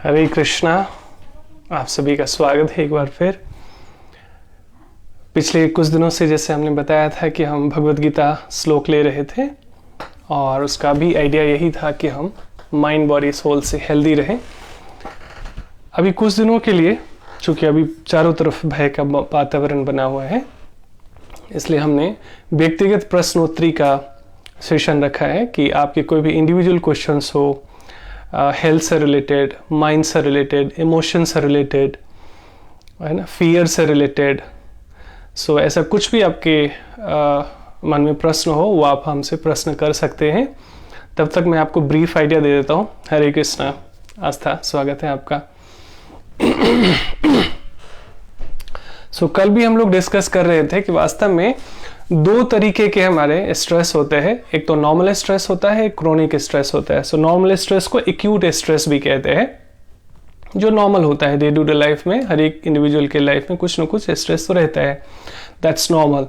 हरे कृष्णा। आप सभी का स्वागत है एक बार फिर। पिछले कुछ दिनों से जैसे हमने बताया था कि हम भगवद गीता श्लोक ले रहे थे और उसका भी आइडिया यही था कि हम माइंड बॉडी सोल से हेल्दी रहें। अभी कुछ दिनों के लिए चूँकि अभी चारों तरफ भय का वातावरण बना हुआ है, इसलिए हमने व्यक्तिगत प्रश्नोत्तरी का सेशन रखा है कि आपके कोई भी इंडिविजुअल क्वेश्चंस हो, हेल्थ से रिलेटेड, माइंड से रिलेटेड, इमोशन से रिलेटेड, है ना, फियर से रिलेटेड, सो ऐसा कुछ भी आपके मन में प्रश्न हो वो आप हमसे प्रश्न कर सकते हैं। तब तक मैं आपको ब्रीफ आइडिया दे देता हूँ। हरे कृष्णा। आस्था, स्वागत है आपका। सो कल भी हम लोग डिस्कस कर रहे थे कि वास्तव में दो तरीके के हमारे स्ट्रेस होते हैं। एक तो नॉर्मल स्ट्रेस होता है, एक क्रोनिक स्ट्रेस होता है। सो नॉर्मल स्ट्रेस को एक्यूट स्ट्रेस भी कहते हैं, जो नॉर्मल होता है डे टू डे लाइफ में। हर एक इंडिविजुअल के लाइफ में कुछ ना कुछ स्ट्रेस तो रहता है, दैट्स नॉर्मल।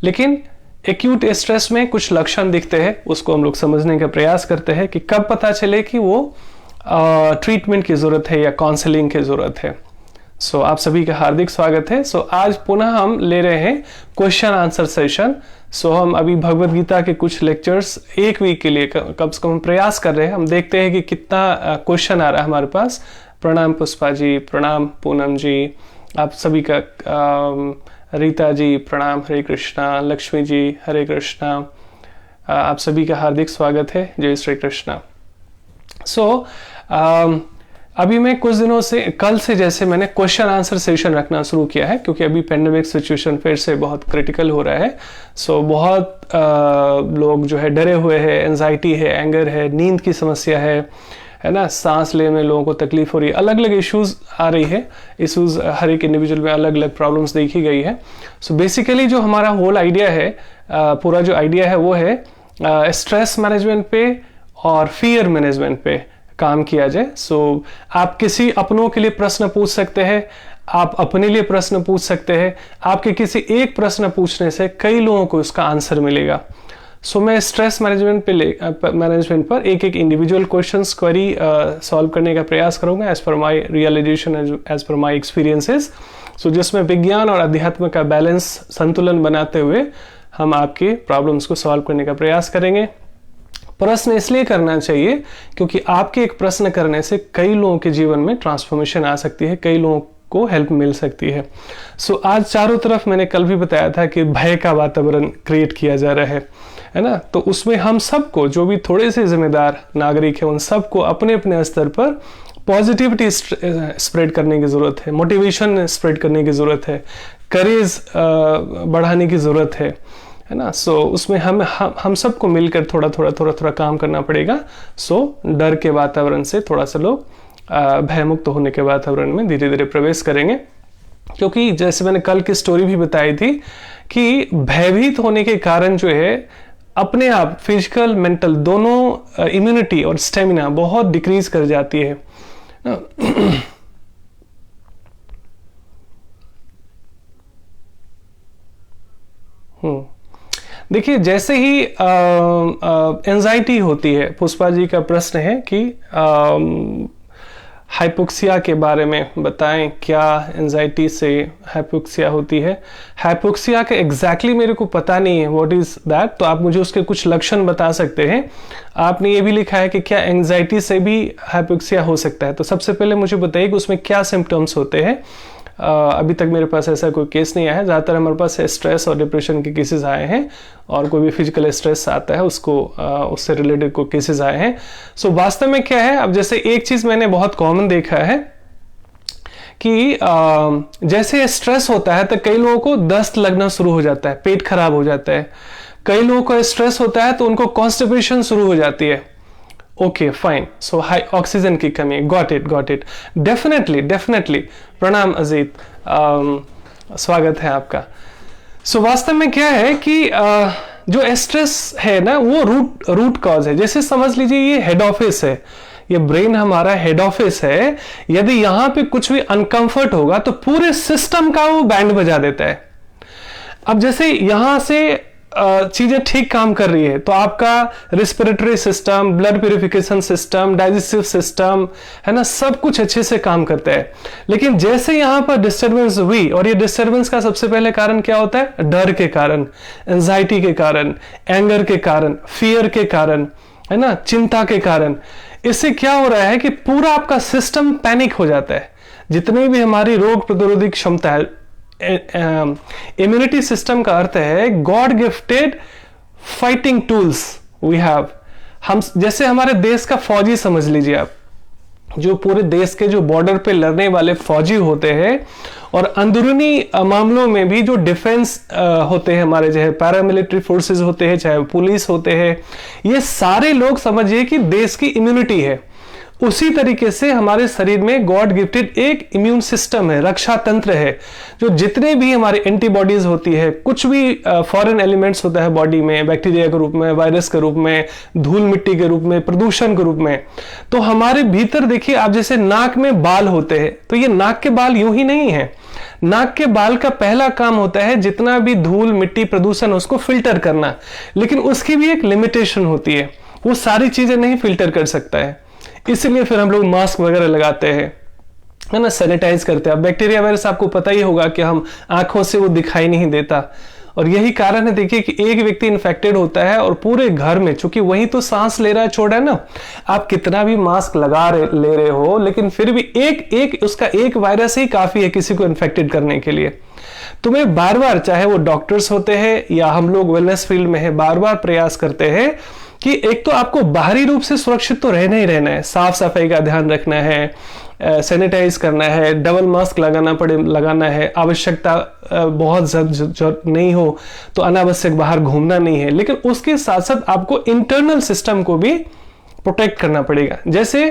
लेकिन एक्यूट स्ट्रेस में कुछ लक्षण दिखते हैं, उसको हम लोग समझने का प्रयास करते हैं कि कब पता चले कि वो ट्रीटमेंट की ज़रूरत है या काउंसलिंग की ज़रूरत है। सो आप सभी का हार्दिक स्वागत है। आज पुनः हम ले रहे हैं क्वेश्चन आंसर सेशन। हम अभी भगवद गीता के कुछ लेक्चर्स एक वीक के लिए कम से कम प्रयास कर रहे हैं। हम देखते हैं कि कितना क्वेश्चन आ रहा है हमारे पास। प्रणाम पुष्पा जी, प्रणाम पूनम जी, आप सभी का रीता जी प्रणाम, हरे कृष्णा। लक्ष्मी जी हरे कृष्णा। आप सभी का हार्दिक स्वागत है। जय श्री कृष्णा। अभी मैं कुछ दिनों से, कल से जैसे मैंने क्वेश्चन आंसर सेशन रखना शुरू किया है, क्योंकि अभी पेंडेमिक सिचुएशन फिर से बहुत क्रिटिकल हो रहा है। बहुत लोग जो है डरे हुए हैं, एंजाइटी है, एंगर है, नींद की समस्या है ना, सांस लेने में लोगों को तकलीफ हो रही है, अलग अलग इश्यूज आ रही है। इश्यूज हर एक इंडिविजुअल में अलग अलग प्रॉब्लम्स देखी गई है। बेसिकली जो हमारा होल आइडिया है, पूरा जो आइडिया है वो है स्ट्रेस मैनेजमेंट पे और फियर मैनेजमेंट पे काम किया जाए। आप किसी अपनों के लिए प्रश्न पूछ सकते हैं, आप अपने लिए प्रश्न पूछ सकते हैं। आपके किसी एक प्रश्न पूछने से कई लोगों को उसका आंसर मिलेगा। मैं स्ट्रेस मैनेजमेंट पर एक एक इंडिविजुअल क्वेश्चंस क्वेरी सॉल्व करने का प्रयास करूंगा as per my realisation, as per my experiences. जिसमें विज्ञान और अध्यात्म का बैलेंस, संतुलन बनाते हुए हम आपके प्रॉब्लम्स को सॉल्व करने का प्रयास करेंगे। प्रश्न इसलिए करना चाहिए क्योंकि आपके एक प्रश्न करने से कई लोगों के जीवन में ट्रांसफॉर्मेशन आ सकती है, कई लोगों को हेल्प मिल सकती है। आज चारों तरफ मैंने कल भी बताया था कि भय का वातावरण क्रिएट किया जा रहा है ना। तो उसमें हम सबको, जो भी थोड़े से जिम्मेदार नागरिक है, उन सबको अपने अपने स्तर पर पॉजिटिविटी स्प्रेड करने की ज़रूरत है, मोटिवेशन स्प्रेड करने की ज़रूरत है, करेज बढ़ाने की ज़रूरत है ना। उसमें हम सबको मिलकर थोड़ा काम करना पड़ेगा। डर के वातावरण से थोड़ा सा लोग भयमुक्त होने के वातावरण में धीरे धीरे प्रवेश करेंगे। क्योंकि जैसे मैंने कल की स्टोरी भी बताई थी कि भयभीत होने के कारण जो है अपने आप फिजिकल मेंटल दोनों इम्यूनिटी और स्टेमिना बहुत डिक्रीज कर जाती है। देखिए, जैसे ही एंजाइटी होती है, पुष्पा जी का प्रश्न है कि हाइपोक्सिया के बारे में बताएं, क्या एंजाइटी से हाइपोक्सिया होती है। हाइपोक्सिया का एग्जैक्टली मेरे को पता नहीं है व्हाट इज दैट, तो आप मुझे उसके कुछ लक्षण बता सकते हैं। आपने ये भी लिखा है कि क्या एंजाइटी से भी हाइपोक्सिया हो सकता है। तो सबसे पहले मुझे बताइए कि उसमें क्या सिम्टम्स होते हैं। अभी तक मेरे पास ऐसा कोई केस नहीं आया है। ज़्यादातर हमारे पास स्ट्रेस और डिप्रेशन के केसेस आए हैं, और कोई भी फिजिकल स्ट्रेस आता है उसको उससे रिलेटेड कोई केसेस आए हैं। वास्तव में क्या है, अब जैसे एक चीज़ मैंने बहुत कॉमन देखा है कि जैसे स्ट्रेस होता है तो कई लोगों को दस्त लगना शुरू हो जाता है, पेट खराब हो जाता है। कई लोगों को स्ट्रेस होता है तो उनको कॉन्स्टिपेशन शुरू हो जाती है। ओके फाइन, हाई ऑक्सीजन की कमी। Got it. डेफिनेटली प्रणाम अजीत, स्वागत है आपका। वास्तव में क्या है कि जो स्ट्रेस है ना, वो रूट कॉज है। जैसे समझ लीजिए ये हेड ऑफिस है, ये ब्रेन हमारा हेड ऑफिस है। यदि यहाँ पे कुछ भी अनकंफर्ट होगा तो पूरे सिस्टम का वो बैंड बजा देता है। अब जैसे यहां से चीजें ठीक काम कर रही है तो आपका respiratory system, blood purification system, digestive system, है ना, सब कुछ अच्छे से काम करता है। लेकिन जैसे यहां पर डिस्टरबेंस हुई, और ये डिस्टरबेंस का सबसे पहले कारण क्या होता है? डर के कारण, एंजाइटी के कारण, एंगर के कारण, फियर के कारण, है ना, चिंता के कारण। इससे क्या हो रहा है कि पूरा आपका सिस्टम पैनिक हो जाता है। जितनी भी हमारी रोग प्रतिरोधी क्षमता है, इम्यूनिटी सिस्टम का अर्थ है god gifted fighting tools we have. हम जैसे हमारे देश का फौजी समझ लीजिए आप, जो पूरे देश के जो बॉर्डर पे लड़ने वाले फौजी होते हैं, और अंदरूनी मामलों में भी जो डिफेंस होते हैं हमारे, चाहे पैरामिलिट्री फोर्सेस होते हैं, चाहे पुलिस होते हैं, ये सारे लोग समझिए कि देश की इम्यूनिटी है। उसी तरीके से हमारे शरीर में गॉड गिफ्टेड एक इम्यून सिस्टम है, रक्षा तंत्र है, जो जितने भी हमारे एंटीबॉडीज होती है, कुछ भी फॉरेन एलिमेंट्स होता है बॉडी में, बैक्टीरिया के रूप में, वायरस के रूप में, धूल मिट्टी के रूप में, प्रदूषण के रूप में, तो हमारे भीतर देखिए आप, जैसे नाक में बाल होते हैं, तो ये नाक के बाल यूं ही नहीं है। नाक के बाल का पहला काम होता है जितना भी धूल मिट्टी प्रदूषण उसको फिल्टर करना, लेकिन उसकी भी एक लिमिटेशन होती है, वो सारी चीजें नहीं फिल्टर कर सकता है। इसलिए फिर हम लोग मास्क वगैरह लगाते हैं, है ना, सैनिटाइज करते हैं। बैक्टीरिया वायरस आपको पता ही होगा कि हम आंखों से वो दिखाई नहीं देता, और यही कारण है देखिए कि एक व्यक्ति इन्फेक्टेड होता है और पूरे घर में, चूंकि वही तो सांस ले रहा है, छोड़ है ना, आप कितना भी मास्क ले रहे हो, लेकिन फिर भी उसका एक वायरस ही काफी है किसी को इन्फेक्टेड करने के लिए। तो मैं बार बार, चाहे वो डॉक्टर्स होते हैं या हम लोग वेलनेस फील्ड में है, बार बार प्रयास करते हैं कि एक तो आपको बाहरी रूप से सुरक्षित तो रहना ही रहना है, साफ सफाई का ध्यान रखना है, सैनिटाइज करना है, डबल मास्क लगाना है, आवश्यकता बहुत नहीं हो तो अनावश्यक बाहर घूमना नहीं है। लेकिन उसके साथ साथ आपको इंटरनल सिस्टम को भी प्रोटेक्ट करना पड़ेगा। जैसे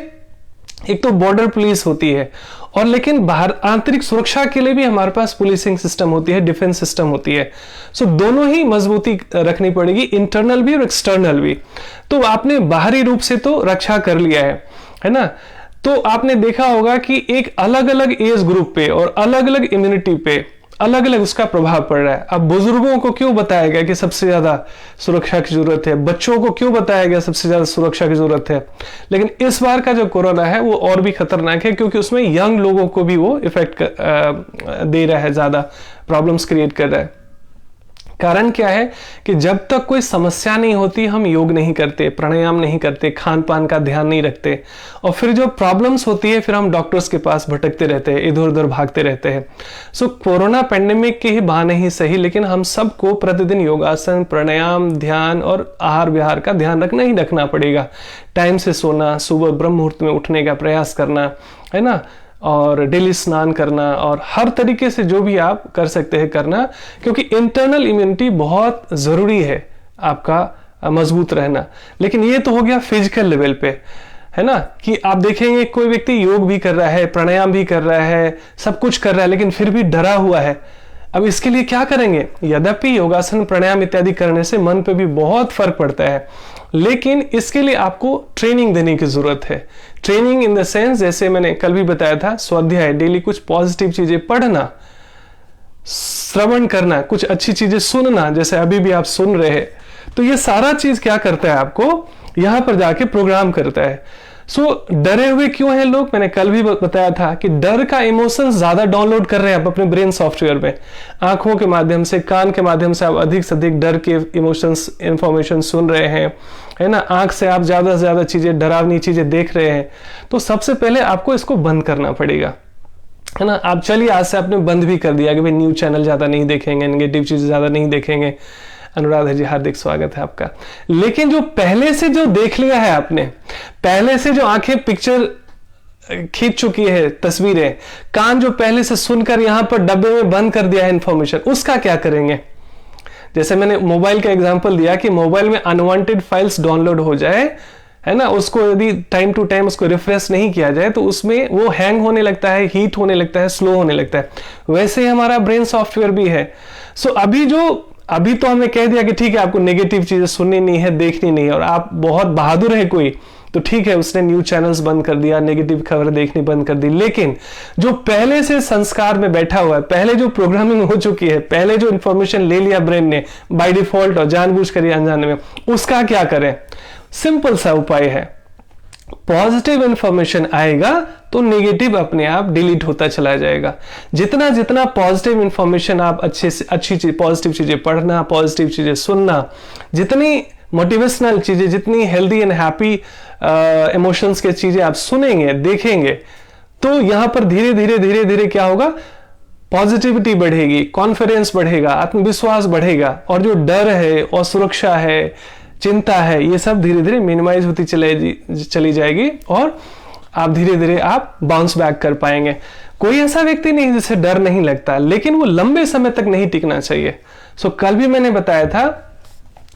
एक तो बॉर्डर पुलिस होती है, और लेकिन बाहर आंतरिक सुरक्षा के लिए भी हमारे पास पुलिसिंग सिस्टम होती है, डिफेंस सिस्टम होती है। सो दोनों ही मजबूती रखनी पड़ेगी, इंटरनल भी और एक्सटर्नल भी। तो आपने बाहरी रूप से तो रक्षा कर लिया है ना, तो आपने देखा होगा कि एक अलग अलग एज ग्रुप पे और अलग अलग इम्यूनिटी पे अलग अलग उसका प्रभाव पड़ रहा है। अब बुजुर्गों को क्यों बताया गया कि सबसे ज्यादा सुरक्षा की जरूरत है, बच्चों को क्यों बताया गया सबसे ज्यादा सुरक्षा की जरूरत है, लेकिन इस बार का जो कोरोना है वो और भी खतरनाक है, क्योंकि उसमें यंग लोगों को भी वो इफेक्ट दे रहा है, ज्यादा प्रॉब्लम्स क्रिएट कर रहा है। कारण क्या है कि जब तक कोई समस्या नहीं होती हम योग नहीं करते, प्राणायाम नहीं करते, खान पान का ध्यान नहीं रखते, और फिर जो प्रॉब्लम्स होती है फिर हम डॉक्टर्स के पास भटकते रहते हैं, इधर उधर भागते रहते हैं। सो कोरोना पेंडेमिक के ही बहाने ही सही, लेकिन हम सबको प्रतिदिन योगासन, प्राणायाम, ध्यान और आहार विहार का ध्यान रखना पड़ेगा। टाइम से सोना, सुबह ब्रह्म मुहूर्त में उठने का प्रयास करना, है ना, और डेली स्नान करना, और हर तरीके से जो भी आप कर सकते हैं करना, क्योंकि इंटरनल इम्यूनिटी बहुत जरूरी है आपका मजबूत रहना। लेकिन ये तो हो गया फिजिकल लेवल पे, है ना, कि आप देखेंगे कोई व्यक्ति योग भी कर रहा है, प्राणायाम भी कर रहा है, सब कुछ कर रहा है, लेकिन फिर भी डरा हुआ है। अब इसके लिए क्या करेंगे? यद्यपि योगासन, प्राणायाम इत्यादि करने से मन पे भी बहुत फर्क पड़ता है, लेकिन इसके लिए आपको ट्रेनिंग देने की जरूरत है। ट्रेनिंग इन द सेंस, जैसे मैंने कल भी बताया था, स्वाध्याय, डेली कुछ पॉजिटिव चीजें पढ़ना, श्रवण करना, कुछ अच्छी चीजें सुनना, जैसे अभी भी आप सुन रहे हैं, तो ये सारा चीज क्या करता है, आपको यहां पर जाके प्रोग्राम करता है। डरे हुए क्यों हैं लोग? मैंने कल भी बताया था कि डर का इमोशन ज्यादा डाउनलोड कर रहे हैं आप अपने ब्रेन सॉफ्टवेयर में, आंखों के माध्यम से, कान के माध्यम से आप अधिक से अधिक डर के इमोशंस, इंफॉर्मेशन सुन रहे हैं, है ना, आंख से आप ज्यादा से ज्यादा चीजें, डरावनी चीजें देख रहे हैं। तो सबसे पहले आपको इसको बंद करना पड़ेगा, है ना। आप चलिए आज से आपने बंद भी कर दिया कि भाई न्यूज चैनल ज्यादा नहीं देखेंगे, नेगेटिव चीजें ज्यादा नहीं देखेंगे। अनुराधा जी, हार्दिक स्वागत है आपका। लेकिन जो पहले से जो देख लिया है आपने, पहले से जो आंखें पिक्चर खींच चुकी है, तस्वीरें, कान जो पहले से सुनकर यहां पर डब्बे में बंद कर दिया है इंफॉर्मेशन, उसका क्या करेंगे? जैसे मैंने मोबाइल का एग्जांपल दिया कि मोबाइल में अनवांटेड फाइल्स डाउनलोड हो जाए, है ना, उसको यदि टाइम टू टाइम उसको रिफ्रेश नहीं किया जाए तो उसमें वो हैंग होने लगता है, हीट होने लगता है, स्लो होने लगता है। वैसे ही हमारा ब्रेन सॉफ्टवेयर भी है। अभी तो हमने कह दिया कि ठीक है, आपको नेगेटिव चीजें सुननी नहीं है, देखनी नहीं है, और आप बहुत बहादुर है कोई तो ठीक है, उसने न्यूज चैनल्स बंद कर दिया, नेगेटिव खबर देखनी बंद कर दी, लेकिन जो पहले से संस्कार में बैठा हुआ है, पहले जो प्रोग्रामिंग हो चुकी है, पहले जो इंफॉर्मेशन ले लिया ब्रेन ने बाय डिफॉल्ट और जानबूझकर या अनजाने में, उसका क्या करें? सिंपल सा उपाय है, पॉजिटिव इंफॉर्मेशन आएगा तो नेगेटिव अपने आप डिलीट होता चला जाएगा। जितना जितना पॉजिटिव इंफॉर्मेशन आप अच्छे से अच्छी चीज, पॉजिटिव चीजें पढ़ना, पॉजिटिव चीजें सुनना, जितनी मोटिवेशनल चीजें, जितनी हेल्दी एंड हैप्पी इमोशंस के चीजें आप सुनेंगे, देखेंगे, तो यहां पर धीरे धीरे धीरे धीरे क्या होगा, पॉजिटिविटी बढ़ेगी, कॉन्फिडेंस बढ़ेगा, आत्मविश्वास बढ़ेगा, और जो डर है, असुरक्षा है, चिंता है, ये सब धीरे धीरे मिनिमाइज होती चली जाएगी और आप धीरे धीरे आप बाउंस बैक कर पाएंगे। कोई ऐसा व्यक्ति नहीं जिसे डर नहीं लगता, लेकिन वो लंबे समय तक नहीं टिकना चाहिए। सो कल भी मैंने बताया था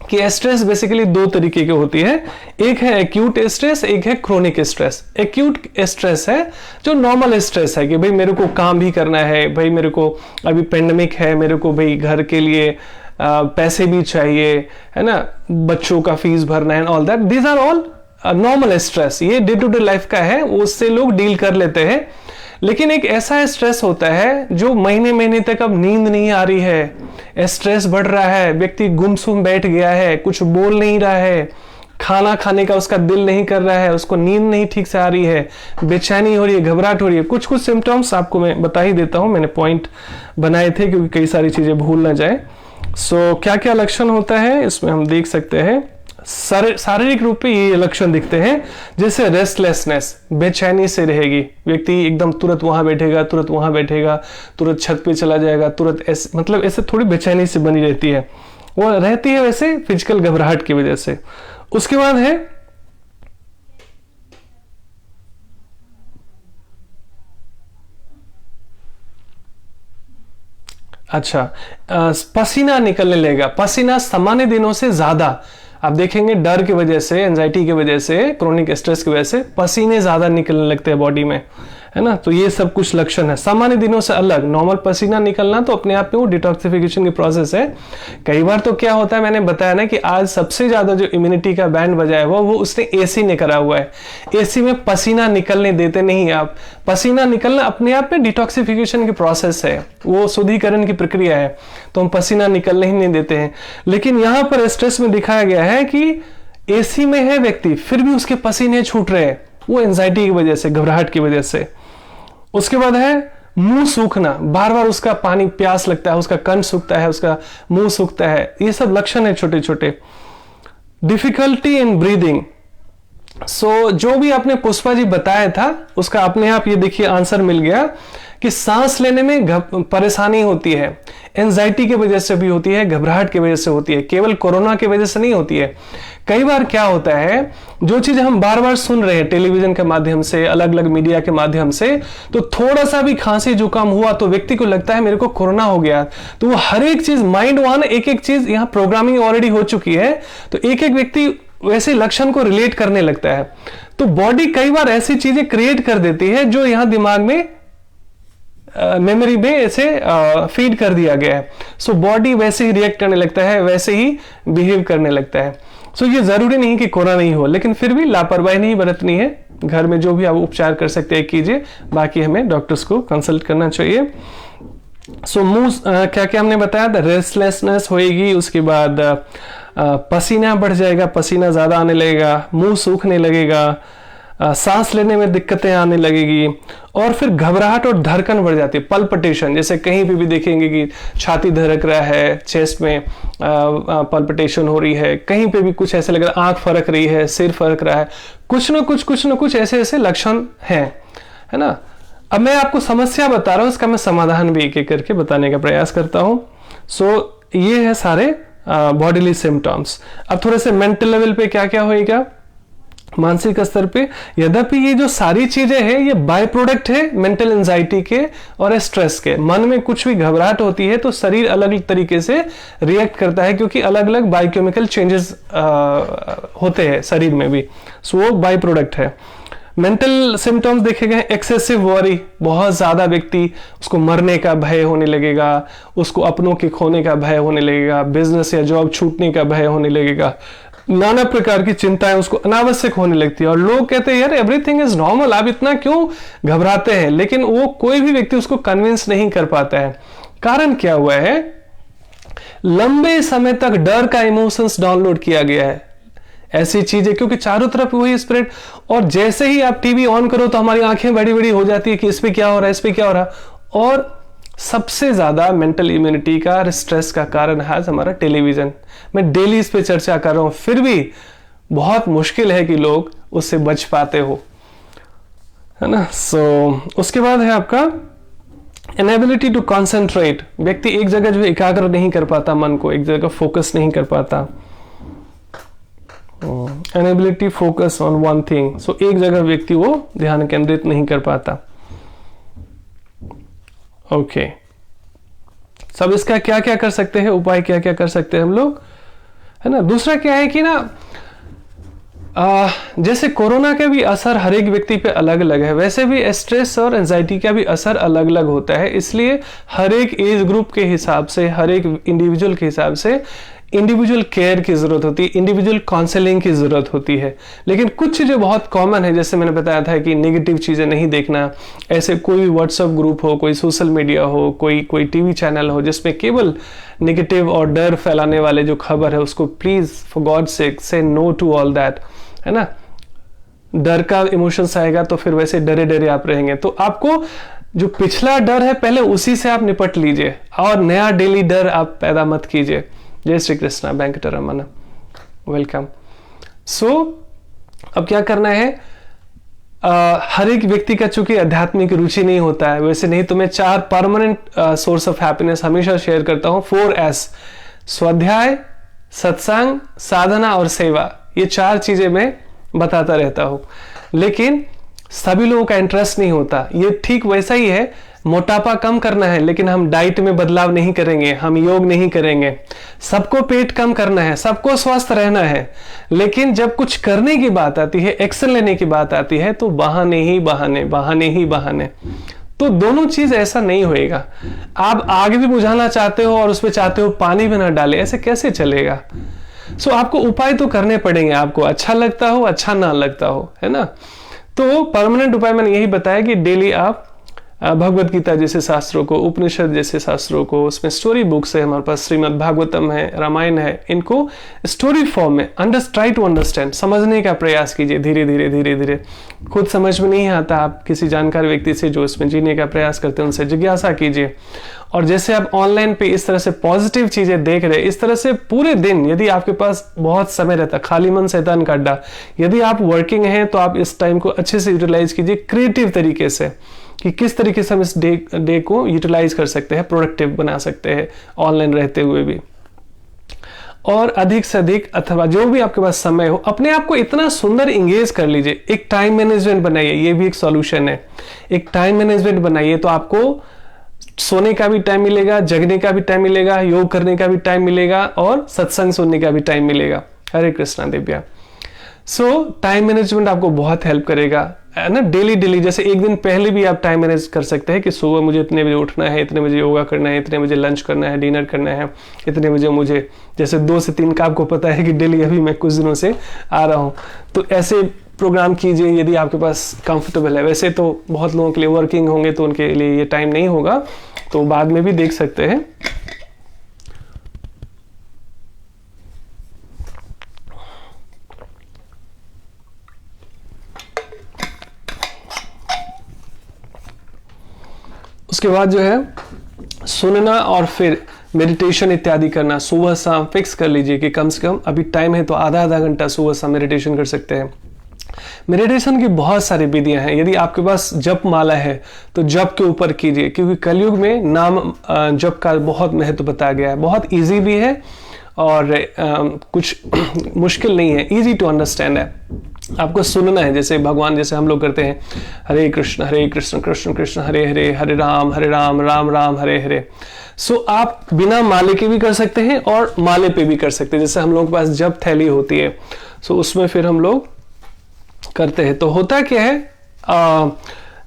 कि स्ट्रेस बेसिकली दो तरीके की होती है, एक है एक्यूट स्ट्रेस, एक है क्रोनिक स्ट्रेस। एक्यूट स्ट्रेस है जो नॉर्मल स्ट्रेस है कि भाई मेरे को काम भी करना है, भाई मेरे को अभी पेंडेमिक है, मेरे को भाई घर के लिए पैसे भी चाहिए, है ना, बच्चों का फीस भरना है, all that, these are all normal stress, ये डे टू डे लाइफ का है, उससे लोग डील कर लेते हैं। लेकिन एक ऐसा स्ट्रेस होता है जो महीने महीने तक अब नींद नहीं आ रही है, स्ट्रेस बढ़ रहा है, व्यक्ति गुमसुम बैठ गया है, कुछ बोल नहीं रहा है, खाना खाने का उसका दिल नहीं कर रहा है, उसको नींद नहीं ठीक से आ रही है, बेचैनी हो रही है, घबराहट हो रही है। कुछ कुछ सिम्टम्स आपको मैं बता ही देता हूं, मैंने पॉइंट बनाए थे क्योंकि कई सारी चीजें भूल ना जाए। सो क्या क्या लक्षण होता है इसमें हम देख सकते हैं। शारीरिक रूप पे ये लक्षण दिखते हैं, जैसे रेस्टलेसनेस, बेचैनी से रहेगी, व्यक्ति एकदम तुरंत वहां बैठेगा, तुरंत वहां बैठेगा, तुरंत छत पे चला जाएगा, तुरंत ऐसे, मतलब ऐसे थोड़ी बेचैनी से बनी रहती है, वो रहती है वैसे फिजिकल घबराहट की वजह से। उसके बाद है पसीना निकलने लगेगा, पसीना सामान्य दिनों से ज्यादा। आप देखेंगे डर की वजह से, एंजाइटी की वजह से, क्रोनिक स्ट्रेस की वजह से पसीने ज्यादा निकलने लगते हैं बॉडी में, है ना। तो ये सब कुछ लक्षण है, सामान्य दिनों से अलग। नॉर्मल पसीना निकलना तो अपने आप में वो डिटॉक्सिफिकेशन की प्रोसेस है। कई बार तो क्या होता है, मैंने बताया ना कि आज सबसे ज्यादा जो इम्यूनिटी का बैंड बजा है वो उसने एसी ने करा हुआ है। एसी में पसीना निकलने देते नहीं आप, पसीना निकलना अपने आप में डिटॉक्सिफिकेशन की प्रोसेस है, वो शुद्धिकरण की प्रक्रिया है, तो हम पसीना निकलने ही नहीं देते हैं। लेकिन यहां पर स्ट्रेस में दिखाया गया है कि एसी में है व्यक्ति, फिर भी उसके पसीने छूट रहे हैं, वो एंजाइटी की वजह से, घबराहट की वजह से। उसके बाद है मुंह सूखना, बार बार उसका पानी प्यास लगता है, उसका कंठ सूखता है, उसका मुंह सूखता है, ये सब लक्षण है छोटे छोटे। डिफिकल्टी इन ब्रीदिंग, सो जो भी आपने पुष्पा जी बताया था उसका अपने आप ये देखिए आंसर मिल गया कि सांस लेने में परेशानी होती है, एंजाइटी की वजह से भी होती है, घबराहट की वजह से होती है, केवल कोरोना की वजह से नहीं होती है। कई बार क्या होता है, जो चीज हम बार बार सुन रहे हैं टेलीविजन के माध्यम से, अलग अलग मीडिया के माध्यम से, तो थोड़ा सा भी खांसी जुकाम हुआ तो व्यक्ति को लगता है मेरे को कोरोना हो गया, तो वो हर एक चीज माइंड वहां एक एक चीज, यहाँ प्रोग्रामिंग ऑलरेडी हो चुकी है, तो एक एक व्यक्ति वैसे लक्षण को रिलेट करने लगता है। तो बॉडी कई बार ऐसी चीजें क्रिएट कर देती है जो यहां दिमाग में मेमोरी में ऐसे फीड कर दिया गया है। सो बॉडी वैसे ही रिएक्ट करने लगता है, वैसे ही बिहेव करने लगता है। सो ये जरूरी नहीं कि कोरोना नहीं हो, लेकिन फिर भी लापरवाही नहीं बरतनी है। घर में जो भी आप उपचार कर सकते हैं कीजिए, बाकी हमें डॉक्टर्स को कंसल्ट करना चाहिए। सो मुंह क्या क्या हमने बताया था, रेस्टलेसनेस होएगी, उसके बाद पसीना बढ़ जाएगा, पसीना ज्यादा आने लगेगा, मुंह सूखने लगेगा, सांस लेने में दिक्कतें आने लगेगी, और फिर घबराहट और धड़कन बढ़ जाती है, पल्पिटेशन। जैसे कहीं पे भी देखेंगे कि छाती धड़क रहा है, चेस्ट में पल्पिटेशन हो रही है, कहीं पे भी कुछ ऐसे लग रहा है, आंख फरक रही है, सिर फरक रहा है, कुछ ना कुछ ऐसे ऐसे लक्षण हैं, है ना। अब मैं आपको समस्या बता रहा हूं, इसका मैं समाधान भी एक एक करके बताने का प्रयास करता हूं। सो ये है सारे बॉडीली सिम्टम्स। अब थोड़े से मेंटल लेवल पे क्या क्या होएगा, मानसिक स्तर पे, यद्यपि ये जो सारी चीजें हैं ये बाय प्रोडक्ट है मेंटल एंजाइटी के और स्ट्रेस के। मन में कुछ भी घबराहट होती है तो शरीर अलग अलग तरीके से रिएक्ट करता है, क्योंकि अलग अलग बायोकेमिकल चेंजेस होते हैं शरीर में भी, सो वो बाय प्रोडक्ट है। मेंटल सिम्टम्स देखे गए, एक्सेसिव वरी, बहुत ज्यादा व्यक्ति, उसको मरने का भय होने लगेगा, उसको अपनों के खोने का भय होने लगेगा, बिजनेस या जॉब छूटने का भय होने लगेगा, नाना प्रकार की चिंताएं उसको अनावश्यक होने लगती है, और लोग कहते हैं यार एवरीथिंग इज नॉर्मल, आप इतना क्यों घबराते हैं, लेकिन वो कोई भी व्यक्ति उसको कन्विंस नहीं कर पाता है। कारण क्या हुआ है, लंबे समय तक डर का इमोशंस डाउनलोड किया गया है, ऐसी चीजें, क्योंकि चारों तरफ वही स्प्रेड, और जैसे ही आप टीवी ऑन करो तो हमारी आंखें बड़ी बड़ी हो जाती है कि इस पे क्या हो रहा है, इस पे क्या हो रहा है। और सबसे ज्यादा मेंटल इम्यूनिटी का, स्ट्रेस का कारण है हमारा टेलीविजन। मैं डेली इस पे चर्चा कर रहा हूं, फिर भी बहुत मुश्किल है कि लोग उससे बच पाते हो, है ना। उसके बाद है आपका इनएबिलिटी टू कॉन्सेंट्रेट। व्यक्ति एक जगह जो एकाग्र नहीं कर पाता, मन को एक जगह फोकस नहीं कर पाता। Inability focus on one thing, so एक जगह व्यक्ति वो ध्यान केंद्रित नहीं कर पाता। ओके, सब इसका क्या क्या कर सकते हैं, उपाय क्या क्या कर सकते हैं हम लोग, है ना। दूसरा क्या है कि ना जैसे कोरोना का भी असर हर एक व्यक्ति पे अलग अलग है, वैसे भी स्ट्रेस और एंजाइटी का भी असर अलग अलग होता है। इसलिए हर एक एज ग्रुप के हिसाब से, हर एक इंडिविजुअल के हिसाब से इंडिविजुअल केयर की जरूरत होती है, इंडिविजुअल काउंसलिंग की जरूरत होती है। लेकिन कुछ चीजें बहुत कॉमन है, जैसे मैंने बताया था कि नेगेटिव चीजें नहीं देखना। ऐसे कोई भी व्हाट्सएप ग्रुप हो, कोई सोशल मीडिया हो, कोई टीवी चैनल हो जिसमें केवल नेगेटिव और डर फैलाने वाले जो खबर है, उसको प्लीज फॉर गॉड सेक से नो टू ऑल दैट, है ना। डर का इमोशंस आएगा तो फिर वैसे डरे डरे आप रहेंगे। तो आपको जो पिछला डर है पहले उसी से आप निपट लीजिए, और नया डेली डर आप पैदा मत कीजिए। जय श्री कृष्णा, वेंकटरमन, वेलकम। अब क्या करना है, हर एक व्यक्ति का चूंकि आध्यात्मिक रुचि नहीं होता है, वैसे नहीं तो मैं 4 परमानेंट सोर्स ऑफ हैप्पीनेस हमेशा शेयर करता हूं। 4S, स्वाध्याय, सत्संग, साधना और सेवा, ये 4 चीजें मैं बताता रहता हूं। लेकिन सभी लोगों का इंटरेस्ट नहीं होता। ये ठीक वैसा ही है, मोटापा कम करना है लेकिन हम डाइट में बदलाव नहीं करेंगे, हम योग नहीं करेंगे। सबको पेट कम करना है, सबको स्वस्थ रहना है, लेकिन जब कुछ करने की बात आती है, एक्शन लेने की बात आती है, तो बहाने ही बहाने, बहाने ही बहाने। तो दोनों चीज ऐसा नहीं होएगा। आप आग भी बुझाना चाहते हो और उसमें चाहते हो पानी भी ना डाले, ऐसे कैसे चलेगा। आपको उपाय तो करने पड़ेंगे, आपको अच्छा लगता हो अच्छा ना लगता हो, है ना। तो परमानेंट उपाय मैंने यही बताया कि डेली आप भगवत गीता जैसे शास्त्रों को, उपनिषद जैसे शास्त्रों को, उसमें स्टोरी बुक्स है, हमारे पास श्रीमद् भागवतम है, रामायण है, इनको स्टोरी फॉर्म में ट्राई टू अंडरस्टैंड, समझने का प्रयास कीजिए धीरे धीरे धीरे धीरे। खुद समझ में नहीं आता, आप किसी जानकार व्यक्ति से जो इसमें जीने का प्रयास करते हैं उनसे जिज्ञासा कीजिए। और जैसे आप ऑनलाइन पे इस तरह से पॉजिटिव चीजें देख रहे हैं, इस तरह से पूरे दिन यदि आपके पास बहुत समय रहता, खाली मन शैतान का अड्डा, यदि आप वर्किंग हैं तो आप इस टाइम को अच्छे से यूटिलाइज कीजिए क्रिएटिव तरीके से, कि किस तरीके से हम इस डे को यूटिलाइज कर सकते हैं, प्रोडक्टिव बना सकते हैं ऑनलाइन रहते हुए भी। और अधिक से अधिक अथवा जो भी आपके पास समय हो, अपने आप को इतना सुंदर इंगेज कर लीजिए। एक टाइम मैनेजमेंट बनाइए, ये भी एक सॉल्यूशन है। एक टाइम मैनेजमेंट बनाइए तो आपको सोने का भी टाइम मिलेगा, जगने का भी टाइम मिलेगा, योग करने का भी टाइम मिलेगा और सत्संग सुनने का भी टाइम मिलेगा। हरे कृष्णा दिव्या। टाइम मैनेजमेंट आपको बहुत हेल्प करेगा, है ना। डेली जैसे एक दिन पहले भी आप टाइम मैनेज कर सकते हैं कि सुबह मुझे इतने बजे उठना है, इतने बजे योगा करना है, इतने बजे लंच करना है, डिनर करना है, इतने बजे मुझे, जैसे 2 से 3 का आपको पता है कि डेली अभी मैं कुछ दिनों से आ रहा हूँ, तो ऐसे प्रोग्राम कीजिए यदि आपके पास कंफर्टेबल है। वैसे तो बहुत लोगों के लिए वर्किंग होंगे तो उनके लिए ये टाइम नहीं होगा, तो बाद में भी देख सकते हैं। उसके बाद जो है सुनना और फिर मेडिटेशन इत्यादि करना, सुबह शाम फिक्स कर लीजिए कि कम से कम अभी टाइम है तो आधा घंटा सुबह शाम मेडिटेशन कर सकते हैं। मेडिटेशन की बहुत सारी विधियां हैं। यदि आपके पास जप माला है तो जप के ऊपर कीजिए, क्योंकि कलयुग में नाम जप का बहुत महत्व बताया गया है। बहुत इजी भी है और कुछ मुश्किल नहीं है, इजी टू अंडरस्टैंड है। आपको सुनना है, जैसे भगवान जैसे हम लोग करते हैं, हरे कृष्ण कृष्ण कृष्ण हरे हरे, हरे राम राम राम हरे हरे। आप बिना माले के भी कर सकते हैं और माले पे भी कर सकते हैं। जैसे हम लोग के पास जप थैली होती है, उसमें फिर हम लोग करते हैं। तो होता क्या है,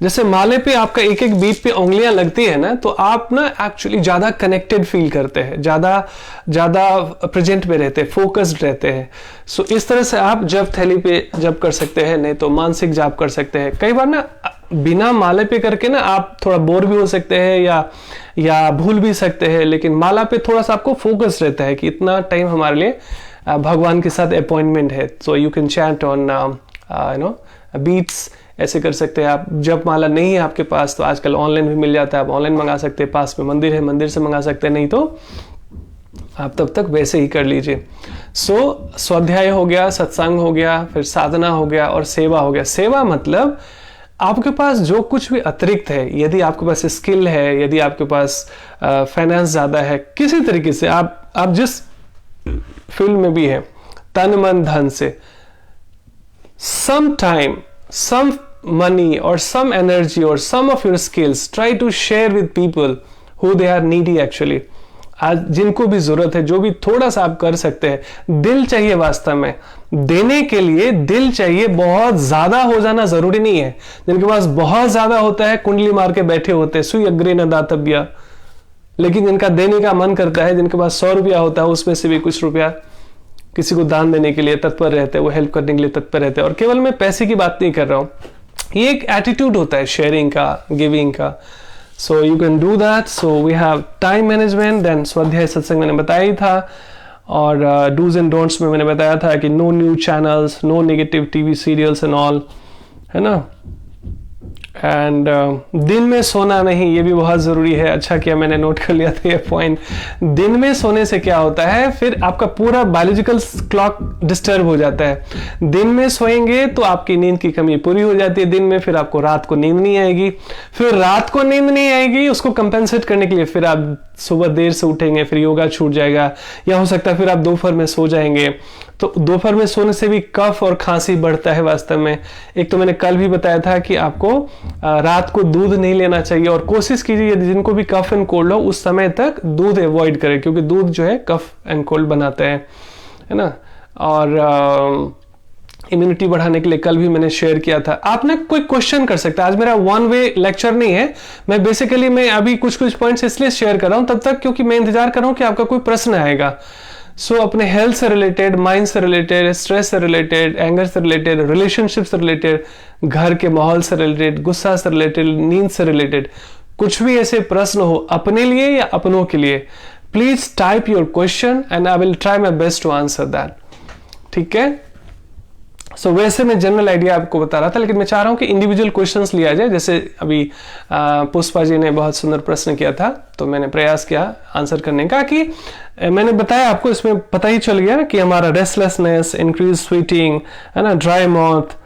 जैसे माले पे आपका एक एक बीट पे उंगलियां लगती है ना, तो आप ना एक्चुअली ज्यादा कनेक्टेड फील करते हैं, ज्यादा प्रेजेंट में रहते हैं, फोकस्ड रहते हैं। सो इस तरह से आप जप थैली पे जप कर सकते हैं, नहीं तो मानसिक जाप कर सकते हैं। कई बार ना बिना माले पे करके ना आप थोड़ा बोर भी हो सकते हैं या भूल भी सकते हैं, लेकिन माला पे थोड़ा सा आपको फोकस रहता है कि इतना टाइम हमारे लिए भगवान के साथ अपॉइंटमेंट है। So you can chant on beats, ऐसे कर सकते हैं आप। जब माला नहीं है आपके पास तो आजकल ऑनलाइन भी मिल जाता है, आप ऑनलाइन मंगा सकते हैं, पास में मंदिर है मंदिर से मंगा सकते हैं, नहीं तो आप तब तक वैसे ही कर लीजिए। सो स्वाध्याय हो गया, सत्संग हो गया, फिर साधना हो गया और सेवा हो गया। सेवा मतलब आपके पास जो कुछ भी अतिरिक्त है, यदि आपके पास स्किल है, यदि आपके पास फाइनेंस ज्यादा है, किसी तरीके से आप जिस फील्ड में भी है, तन मन धन से, some time, some money or some energy or some of your skills, try to share with people who they are needy actually। आज जिनको भी जरूरत है, जो भी थोड़ा सा आप कर सकते हैं। दिल चाहिए वास्तव में, देने के लिए दिल चाहिए। बहुत ज्यादा हो जाना जरूरी नहीं है। जिनके पास बहुत ज्यादा होता है कुंडली मार के बैठे होते हैं, सुई अग्रे न दातव्य, लेकिन जिनका देने का मन करता है, जिनके पास 100 रुपया होता है, उसमें से भी कुछ रुपया किसी को दान देने के लिए तत्पर रहते हैं, वो हेल्प करने के लिए तत्पर रहते हैं। और केवल मैं पैसे की बात नहीं कर रहा हूं, ये एक एटीट्यूड होता है शेयरिंग का, गिविंग का। So you can do that. So we have time management, then स्वाध्याय सत्संग मैंने बताया ही था, और डूज एंड डोंट्स में मैंने बताया था कि no new channels, no negative TV serials and all, है ना। एंड दिन में सोना नहीं, ये भी बहुत जरूरी है। अच्छा किया मैंने नोट कर लिया था ये पॉइंट। दिन में सोने से क्या होता है, फिर आपका पूरा बायोलॉजिकल क्लॉक डिस्टर्ब हो जाता है। दिन में सोएंगे तो आपकी नींद की कमी पूरी हो जाती है दिन में, फिर आपको रात को नींद नहीं आएगी, फिर रात को नींद नहीं आएगी, उसको कंपेंसेट करने के लिए फिर आप सुबह देर से उठेंगे, फिर योगा छूट जाएगा, या हो सकता है फिर आप दोपहर में सो जाएंगे। तो दोपहर में सोने से भी कफ और खांसी बढ़ता है वास्तव में। एक तो मैंने कल भी बताया था कि आपको रात को दूध नहीं लेना चाहिए, और कोशिश कीजिए यदि जिनको भी कफ एंड कोल्ड हो उस समय तक दूध अवॉइड करें, क्योंकि दूध जो है कफ एंड कोल्ड बनाते हैं, है ना। और इम्यूनिटी बढ़ाने के लिए कल भी मैंने शेयर किया था। आपने कोई क्वेश्चन कर सकते हैं। आज मेरा वन वे लेक्चर नहीं है, मैं बेसिकली मैं अभी कुछ पॉइंट्स इसलिए शेयर कर रहा हूं तब तक क्योंकि मैं इंतजार कर रहा हूं कि आपका कोई प्रश्न आएगा। सो अपने हेल्थ से रिलेटेड, माइंड से रिलेटेड, स्ट्रेस से रिलेटेड, एंगर से रिलेटेड, रिलेशनशिप से रिलेटेड, घर के माहौल से रिलेटेड, गुस्सा से रिलेटेड, नींद से रिलेटेड, कुछ भी ऐसे प्रश्न हो अपने लिए या अपनों के लिए, please type your question and I will try my best to answer that. ठीक है। सो वैसे मैं जनरल आइडिया आपको बता रहा था, लेकिन मैं चाह रहा हूं कि इंडिविजुअल क्वेश्चंस लिया जाए। जैसे अभी पुष्पा जी ने बहुत सुंदर प्रश्न किया था, तो मैंने प्रयास किया आंसर करने का, कि मैंने बताया आपको, इसमें पता ही चल गया कि हमारा रेस्टलेसनेस, इंक्रीज स्वीटिंग, है ना, dry mouth,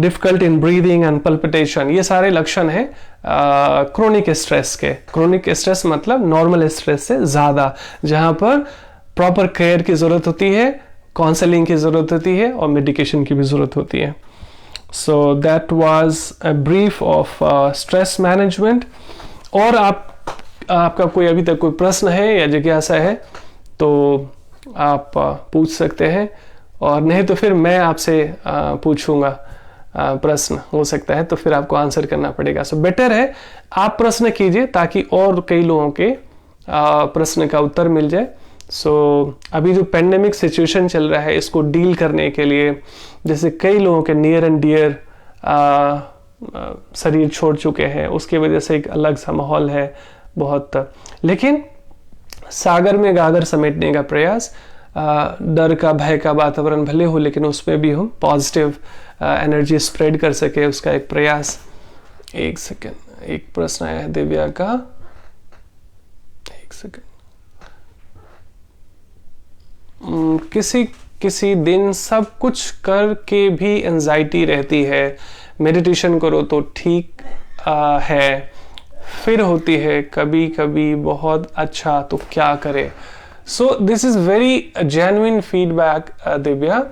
difficult in breathing and palpitation, ये सारे लक्षण है क्रोनिक स्ट्रेस के। क्रोनिक स्ट्रेस मतलब नॉर्मल स्ट्रेस से ज्यादा, जहां पर प्रॉपर केयर की जरूरत होती है, काउंसलिंग की जरूरत होती है और मेडिकेशन की भी जरूरत होती है। So that was a brief of stress management. और आपका कोई अभी तक कोई प्रश्न है या जिज्ञासा है तो आप पूछ सकते हैं, और नहीं तो फिर मैं आपसे पूछूंगा प्रश्न, हो सकता है तो फिर आपको आंसर करना पड़ेगा। सो बेटर है आप प्रश्न कीजिए ताकि और कई लोगों के प्रश्न का उत्तर मिल जाए। सो अभी जो पेंडेमिक सिचुएशन चल रहा है, इसको डील करने के लिए, जैसे कई लोगों के नियर एंड डियर शरीर छोड़ चुके हैं, उसकी वजह से एक अलग सा माहौल है बहुत। लेकिन सागर में गागर समेटने का प्रयास, डर का, भय का वातावरण भले हो, लेकिन उसमें भी हम पॉजिटिव एनर्जी स्प्रेड कर सके, उसका एक प्रयास। एक सेकेंड, एक प्रश्न आया है दिव्या का, एक सेकेंड। किसी दिन सब कुछ करके भी एंजाइटी रहती है, मेडिटेशन करो तो ठीक है, फिर होती है कभी कभी बहुत, अच्छा तो क्या करे। So this is very genuine feedback Divya.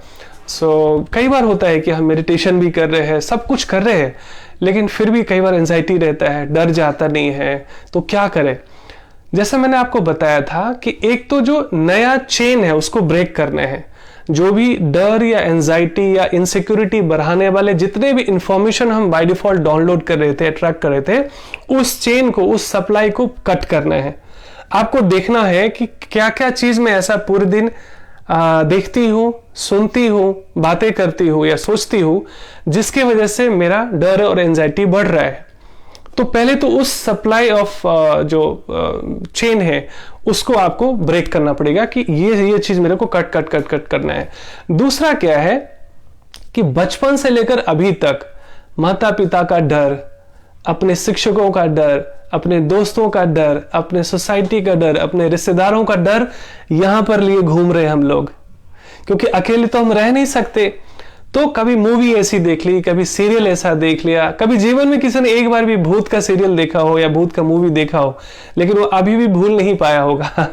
So कई बार होता है कि हम मेडिटेशन भी कर रहे हैं, सब कुछ कर रहे हैं, लेकिन फिर भी कई बार एंजाइटी रहता है, डर जाता नहीं है, तो क्या करें। जैसे मैंने आपको बताया था कि एक तो जो नया चेन है उसको ब्रेक करना है। जो भी डर या एंजाइटी या इनसिक्योरिटी बढ़ाने वाले जितने भी इंफॉर्मेशन हम बाय डिफॉल्ट डाउनलोड कर रहे थे, अट्रैक्ट कर रहे थे, उस चेन को, उस सप्लाई को कट करना है। आपको देखना है कि क्या क्या चीज में ऐसा पूरे दिन देखती हूं, सुनती हूं, बातें करती हूं या सोचती हूं जिसकी वजह से मेरा डर और एंजाइटी बढ़ रहा है। तो पहले तो उस सप्लाई ऑफ जो चेन है उसको आपको ब्रेक करना पड़ेगा कि ये चीज मेरे को कट करना है। दूसरा क्या है कि बचपन से लेकर अभी तक माता पिता का डर, अपने शिक्षकों का डर, अपने दोस्तों का डर, अपने सोसाइटी का डर, अपने रिश्तेदारों का डर यहां पर लिए घूम रहे हम लोग, क्योंकि अकेले तो हम रह नहीं सकते। तो कभी मूवी ऐसी देख ली, कभी सीरियल ऐसा देख लिया, कभी जीवन में किसी ने एक बार भी भूत का सीरियल देखा हो या भूत का मूवी देखा हो, लेकिन वो अभी भी भूल नहीं पाया होगा।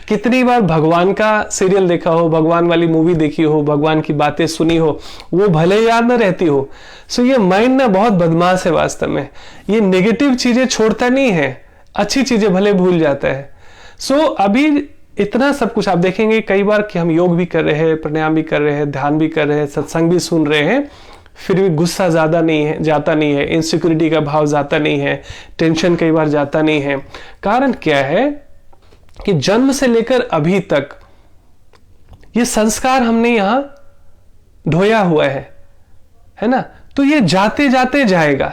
कितनी बार भगवान का सीरियल देखा हो, भगवान वाली मूवी देखी हो, भगवान की बातें सुनी हो, वो भले याद न रहती हो। सो ये माइंड ना बहुत बदमाश है वास्तव में, ये नेगेटिव चीजें छोड़ता नहीं है, अच्छी चीजें भले भूल जाता है। सो अभी इतना सब कुछ आप देखेंगे कई बार कि हम योग भी कर रहे हैं, प्राणायाम भी कर रहे हैं, ध्यान भी कर रहे हैं, सत्संग भी सुन रहे हैं, फिर भी गुस्सा ज्यादा नहीं है, जाता नहीं है, इनसिक्योरिटी का भाव जाता नहीं है, टेंशन कई बार जाता नहीं है। कारण क्या है कि जन्म से लेकर अभी तक ये संस्कार हमने यहां ढोया हुआ है ना। तो ये जाते जाते जाएगा,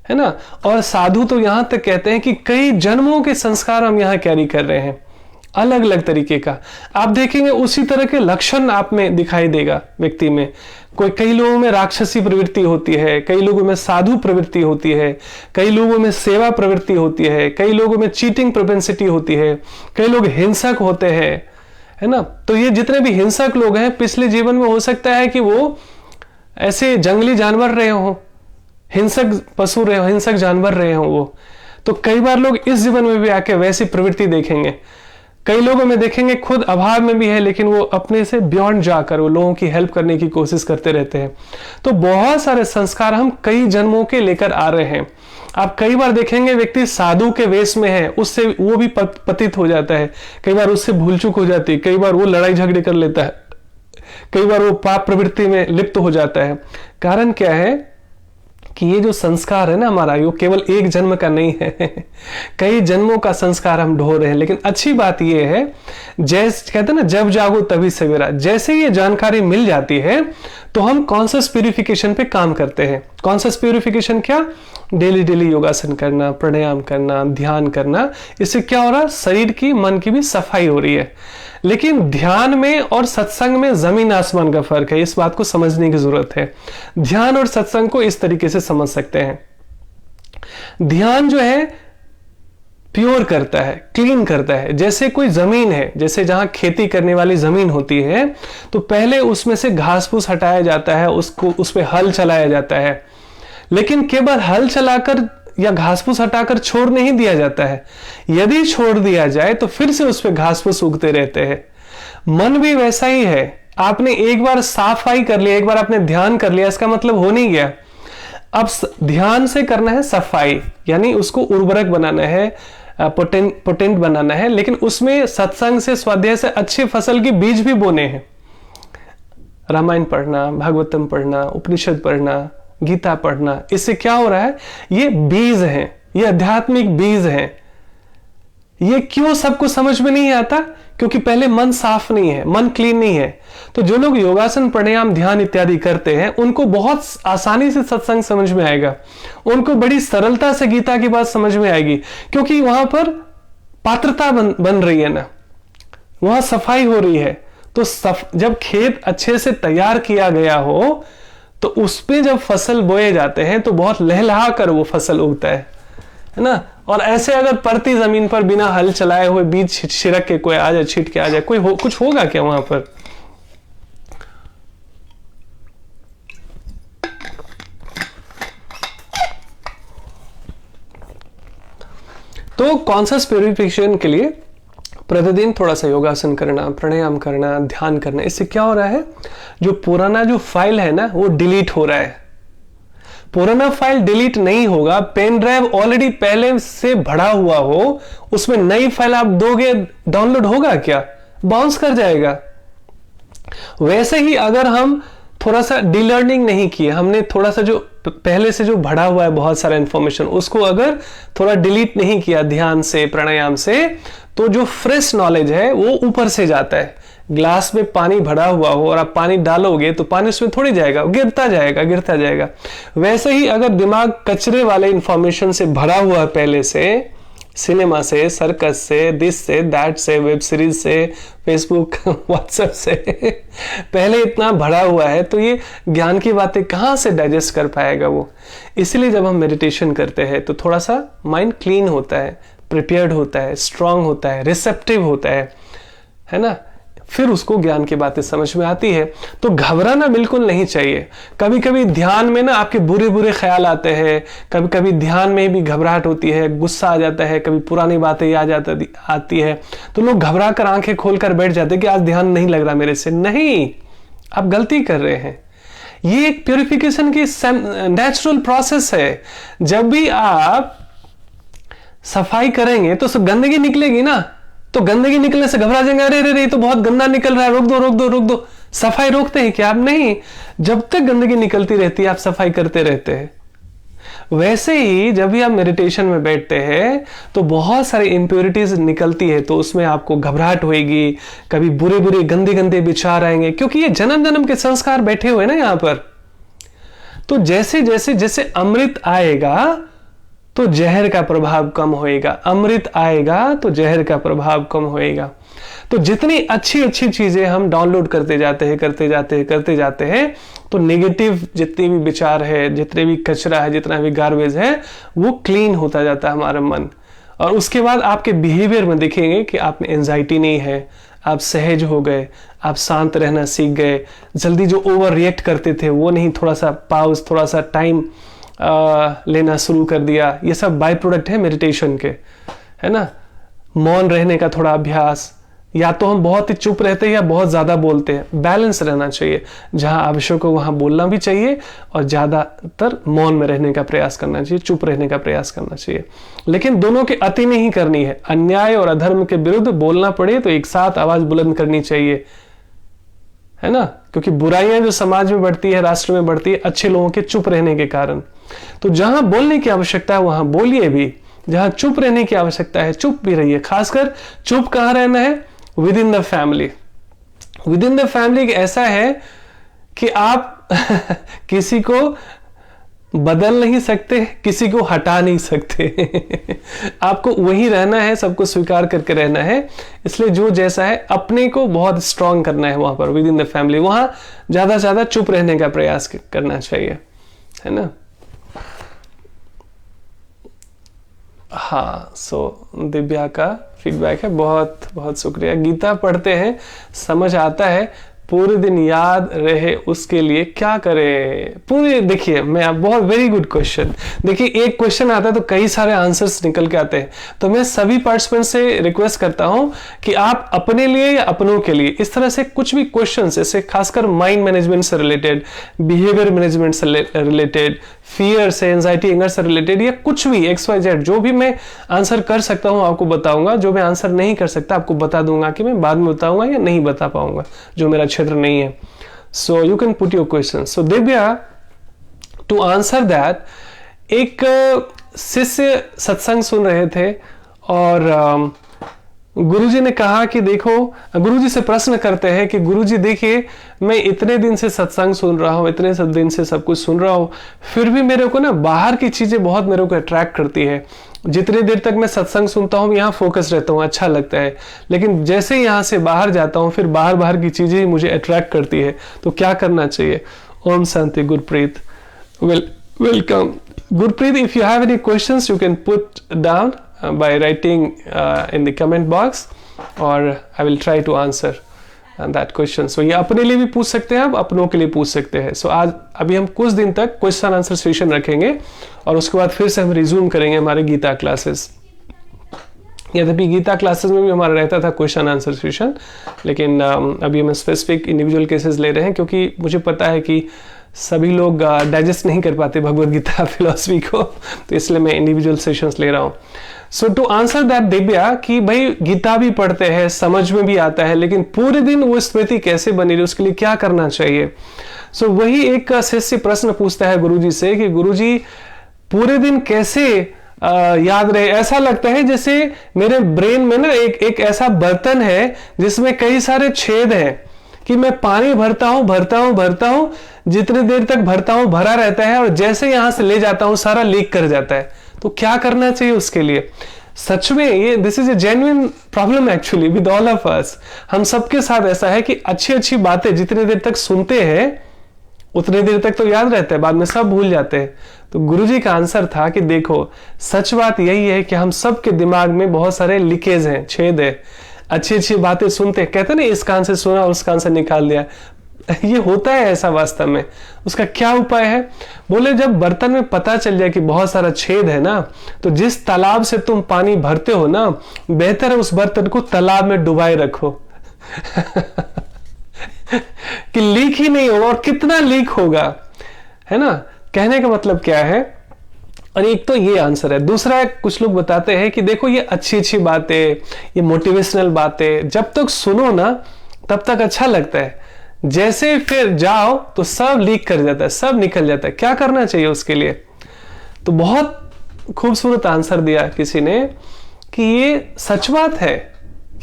है ना। और साधु तो यहां तक कहते हैं कि कई जन्मों के संस्कार हम यहां कैरी कर रहे हैं, अलग अलग तरीके का। आप देखेंगे उसी तरह के लक्षण आप में दिखाई देगा व्यक्ति में। कई लोगों में राक्षसी प्रवृत्ति होती है, कई लोगों में साधु प्रवृत्ति होती है, कई लोगों में सेवा प्रवृत्ति होती है, कई लोगों में चीटिंग प्रोपेंसिटी होती है, कई लोग हिंसक होते हैं, है ना। तो ये जितने भी हिंसक लोग हैं, पिछले जीवन में हो सकता है कि वो ऐसे जंगली जानवर रहे हो, हिंसक पशु रहे हो, हिंसक जानवर रहे हो वो। तो कई बार लोग इस जीवन में भी आके वैसी प्रवृत्ति देखेंगे। कई लोगों में देखेंगे खुद अभाव में भी है, लेकिन वो अपने से बियॉन्ड जाकर वो लोगों की हेल्प करने की कोशिश करते रहते हैं। तो बहुत सारे संस्कार हम कई जन्मों के लेकर आ रहे हैं। आप कई बार देखेंगे व्यक्ति साधु के वेश में है, उससे वो भी पतित हो जाता है, कई बार उससे भूल चूक हो जाती है, कई बार वो लड़ाई झगड़े कर लेता है, कई बार वो पाप प्रवृत्ति में लिप्त हो जाता है। कारण क्या है कि ये जो संस्कार है ना हमारा, ये केवल एक जन्म का नहीं है, कई जन्मों का संस्कार हम ढो रहे हैं। लेकिन अच्छी बात ये है, जैसे कहते हैं ना, जब जागो तभी सवेरा, जैसे ये जानकारी मिल जाती है तो हम कॉन्शियस प्यूरिफिकेशन पे काम करते हैं। कॉन्शियस प्यूरिफिकेशन क्या? डेली डेली योगासन करना, प्राणायाम करना, ध्यान करना। इससे क्या हो रहा है? शरीर की, मन की भी सफाई हो रही है। लेकिन ध्यान में और सत्संग में जमीन आसमान का फर्क है, इस बात को समझने की जरूरत है। ध्यान और सत्संग को इस तरीके से समझ सकते हैं। ध्यान जो है प्योर करता है, क्लीन करता है। जैसे कोई जमीन है, जैसे जहां खेती करने वाली जमीन होती है, तो पहले उसमें से घास फूस हटाया जाता है, उसको उस पर हल चलाया जाता है। लेकिन केवल हल चलाकर या घास फूस हटाकर छोड़ नहीं दिया जाता है। यदि छोड़ दिया जाए तो फिर से उस पर घास फूस उगते रहते हैं। मन भी वैसा ही है। आपने एक बार सफाई कर लिया, एक बार आपने ध्यान कर लिया, इसका मतलब हो नहीं गया। अब ध्यान से करना है सफाई, यानी उसको उर्वरक बनाना है, पोटेंट बनाना है। लेकिन उसमें सत्संग से, स्वाध्याय से अच्छी फसल की बीज भी बोने हैं। रामायण पढ़ना, भागवतम पढ़ना, उपनिषद पढ़ना, गीता पढ़ना, इससे क्या हो रहा है? ये बीज हैं, ये आध्यात्मिक बीज हैं। ये क्यों सबको समझ में नहीं आता? क्योंकि पहले मन साफ नहीं है, मन क्लीन नहीं है। तो जो लोग योगासन, प्राणायाम, ध्यान इत्यादि करते हैं, उनको बहुत आसानी से सत्संग समझ में आएगा, उनको बड़ी सरलता से गीता की बात समझ में आएगी, क्योंकि वहां पर पात्रता बन रही है ना, वहां सफाई हो रही है। तो जब खेत अच्छे से तैयार किया गया हो तो उसपे जब फसल बोए जाते हैं तो बहुत लहलहा कर वो फसल उगता है ना। और ऐसे अगर परती जमीन पर बिना हल चलाए हुए बीज छिड़क के कोई आ जाए, छिट के आ जाए, कुछ होगा क्या वहां पर? तो कॉन्शियस प्यूरिफिकेशन के लिए प्रतिदिन थोड़ा सा योगासन करना, प्राणायाम करना, ध्यान करना, इससे क्या हो रहा है? जो पुराना जो फाइल है ना, वो डिलीट हो रहा है। पुराना फाइल डिलीट नहीं होगा। पेन ड्राइव ऑलरेडी पहले से भरा हुआ हो, उसमें नई फाइल आप दोगे, डाउनलोड होगा क्या? बाउंस कर जाएगा। वैसे ही अगर हम थोड़ा सा डिलर्निंग नहीं किए, हमने थोड़ा सा जो पहले से जो भरा हुआ है बहुत सारा इंफॉर्मेशन, उसको अगर थोड़ा डिलीट नहीं किया ध्यान से, प्राणायाम से, तो जो फ्रेश नॉलेज है वो ऊपर से जाता है। ग्लास में पानी भरा हुआ हो और आप पानी डालोगे तो पानी उसमें थोड़ी जाएगा, गिरता जाएगा गिरता जाएगा। वैसे ही अगर दिमाग कचरे वाले इंफॉर्मेशन से भरा हुआ है पहले से, सिनेमा से, सर्कस से, दिस से, दैट से, वेब सीरीज से, फेसबुक, व्हाट्सएप से पहले इतना भरा हुआ है, तो ये ज्ञान की बातें कहाँ से डाइजेस्ट कर पाएगा वो। इसलिए जब हम मेडिटेशन करते हैं तो थोड़ा सा माइंड क्लीन होता है, प्रिपेयर्ड होता है, स्ट्रांग होता है, रिसेप्टिव होता है ना, फिर उसको ज्ञान की बातें समझ में आती है। तो घबराना बिल्कुल नहीं चाहिए। कभी कभी ध्यान में ना आपके बुरे बुरे ख्याल आते हैं, कभी कभी ध्यान में भी घबराहट होती है, गुस्सा आ जाता है, कभी पुरानी बातें याद आती है, तो लोग घबरा कर आंखें खोलकर बैठ जाते हैं कि आज ध्यान नहीं लग रहा मेरे से। नहीं, आप गलती कर रहे हैं। ये एक प्योरिफिकेशन की नेचुरल प्रोसेस है। जब भी आप सफाई करेंगे तो सब गंदगी निकलेगी ना, तो गंदगी निकलने से घबरा जाएंगे, अरे अरे तो बहुत गंदा निकल रहा है, रोक दो रोक दो रोक दो। सफाई रोकते हैं क्या आप? नहीं, जब तक गंदगी निकलती रहती है आप सफाई करते रहते हैं। वैसे ही जब भी आप मेडिटेशन में बैठते हैं तो बहुत सारी इंप्योरिटीज निकलती है, तो उसमें आपको घबराहट होगी, कभी बुरे बुरे गंदे गंदे विचार आएंगे, क्योंकि ये जन्म जन्म के संस्कार बैठे हुए ना यहाँ पर। तो जैसे जैसे जैसे अमृत आएगा तो जहर का प्रभाव कम होएगा, अमृत आएगा तो जहर का प्रभाव कम होएगा। तो जितनी अच्छी अच्छी चीजें हम डाउनलोड करते जाते हैं, तो नेगेटिव जितने भी विचार है, जितने भी कचरा है, जितना भी गार्बेज है, वो क्लीन होता जाता है हमारा मन। और उसके बाद आपके बिहेवियर में देखेंगे कि आप में एंजाइटी नहीं है, आप सहज हो गए, आप शांत रहना सीख गए, जल्दी जो ओवर रिएक्ट करते थे वो नहीं, थोड़ा सा पाउज, थोड़ा सा टाइम लेना शुरू कर दिया। ये सब बाय प्रोडक्ट है मेडिटेशन के, है ना। मौन रहने का थोड़ा अभ्यास, या तो हम बहुत ही चुप रहते हैं या बहुत ज्यादा बोलते हैं, बैलेंस रहना चाहिए। जहां आवश्यक हो वहां बोलना भी चाहिए और ज्यादातर मौन में रहने का प्रयास करना चाहिए, चुप रहने का प्रयास करना चाहिए। लेकिन दोनों की अति नहीं करनी है। अन्याय और अधर्म के विरुद्ध बोलना पड़े तो एक साथ आवाज बुलंद करनी चाहिए, है ना, क्योंकि बुराइयां जो समाज में बढ़ती है, राष्ट्र में बढ़ती है, अच्छे लोगों के चुप रहने के कारण। तो जहां बोलने की आवश्यकता है वहां बोलिए भी, जहां चुप रहने की आवश्यकता है चुप भी रहिए। खासकर चुप कहां रहना है? With in the family. With in the family ऐसा है कि आप किसी को बदल नहीं सकते, किसी को हटा नहीं सकते आपको वही रहना है, सबको स्वीकार करके रहना है। इसलिए जो जैसा है अपने को बहुत स्ट्रांग करना है वहां पर, विद इन द फैमिली। वहां ज्यादा से ज्यादा चुप रहने का प्रयास करना चाहिए, है ना। हाँ, सो दिव्या का फीडबैक है, बहुत बहुत शुक्रिया। गीता पढ़ते हैं, समझ आता है, पूरे दिन याद रहे उसके लिए क्या करें? पूरे, देखिए मैं, आप बहुत वेरी गुड क्वेश्चन। देखिए एक क्वेश्चन आता है तो कई सारे आंसर्स निकल के आते हैं। तो मैं सभी पार्टिसिपेंट से रिक्वेस्ट करता हूं कि आप अपने लिए या अपनों के लिए इस तरह से कुछ भी क्वेश्चन, जैसे खासकर माइंड मैनेजमेंट से रिलेटेड, बिहेवियर मैनेजमेंट से रिलेटेड, फियर से, एंजाइटी, एंगर से रिलेटेड, या कुछ भी XYZ जो भी मैं आंसर कर सकता हूं आपको बताऊंगा। जो मैं आंसर नहीं कर सकता आपको बता दूंगा कि मैं बाद में बताऊंगा या नहीं बता पाऊंगा, जो मेरा क्षेत्र नहीं है। So you can put your question. So Divya, to answer that, एक शिष्य सत्संग सुन रहे थे और गुरुजी ने कहा कि देखो, गुरुजी से प्रश्न करते हैं कि गुरुजी देखिए, मैं इतने दिन से सत्संग सुन रहा हूँ, इतने सब दिन से सब कुछ सुन रहा हूँ, फिर भी मेरे को ना बाहर की चीजें बहुत मेरे को अट्रैक्ट करती है। जितनी देर तक मैं सत्संग सुनता हूँ यहाँ फोकस रहता हूँ, अच्छा लगता है, लेकिन जैसे ही यहाँ से बाहर जाता हूँ फिर बाहर की चीजें ही मुझे अट्रैक्ट करती है। तो क्या करना चाहिए? Om Shanti. Gurpreet, welcome Gurpreet. If you have any questions, you can put down by writing in the comment box, or I will try to answer that question. So ये अपने लिए भी पूछ सकते हैं आप, अपनों के लिए पूछ सकते हैं। So आज अभी हम कुछ दिन तक क्वेश्चन आंसर सेशन रखेंगे और उसके बाद फिर से हम रिज्यूम करेंगे हमारे गीता क्लासेस। यद्यपि गीता क्लासेस में भी हमारा रहता था क्वेश्चन आंसर सेशन, लेकिन अभी हम स्पेसिफिक इंडिविजुअल केसेस ले रहे हैं, क्योंकि मुझे पता है कि सभी लोग डाइजेस्ट नहीं कर पाते भगवत गीता फिलॉसफी को, तो इसलिए मैं इंडिविजुअल सेशंस ले रहा हूँ। सो टू आंसर दैट दिव्या कि भाई गीता भी पढ़ते हैं, समझ में भी आता है, लेकिन पूरे दिन वो स्मृति कैसे बनी रही, उसके लिए क्या करना चाहिए। सो वही एक शिष्य प्रश्न पूछता है गुरुजी से कि गुरुजी पूरे दिन कैसे याद रहे। ऐसा लगता है जैसे मेरे ब्रेन में ना एक ऐसा बर्तन है जिसमें कई सारे छेद हैं कि मैं पानी भरता हूं, जितनी देर तक भरता हूं भरा रहता है, और जैसे यहां से ले जाता हूं सारा लीक कर जाता है। तो क्या करना चाहिए उसके लिए? सच में ये this is a genuine problem actually with all of us. हम सबके साथ ऐसा है कि अच्छी बातें जितनी देर तक सुनते हैं उतनी देर तक तो याद रहता है, बाद में सब भूल जाते हैं। तो गुरुजी का आंसर था कि देखो, सच बात यही है कि हम सबके दिमाग में बहुत सारे लीकेज हैं, छेद है। अच्छी बातें सुनते हैं, कहते ना इस कान से सुना उस कान से निकाल दिया, ये होता है ऐसा वास्तव में। उसका क्या उपाय है? बोले जब बर्तन में पता चल जाए कि बहुत सारा छेद है ना, तो जिस तालाब से तुम पानी भरते हो ना, बेहतर है उस बर्तन को तालाब में डुबाए रखो कि लीक ही नहीं होगा। और कितना लीक होगा, है ना? कहने का मतलब क्या है? और एक तो ये आंसर है। दूसरा, कुछ लोग बताते हैं कि देखो ये अच्छी बातें, ये मोटिवेशनल बातें जब तक सुनो ना तब तक अच्छा लगता है, जैसे फिर जाओ तो सब लीक कर जाता है, सब निकल जाता है। क्या करना चाहिए उसके लिए? तो बहुत खूबसूरत आंसर दिया किसी ने कि ये सच बात है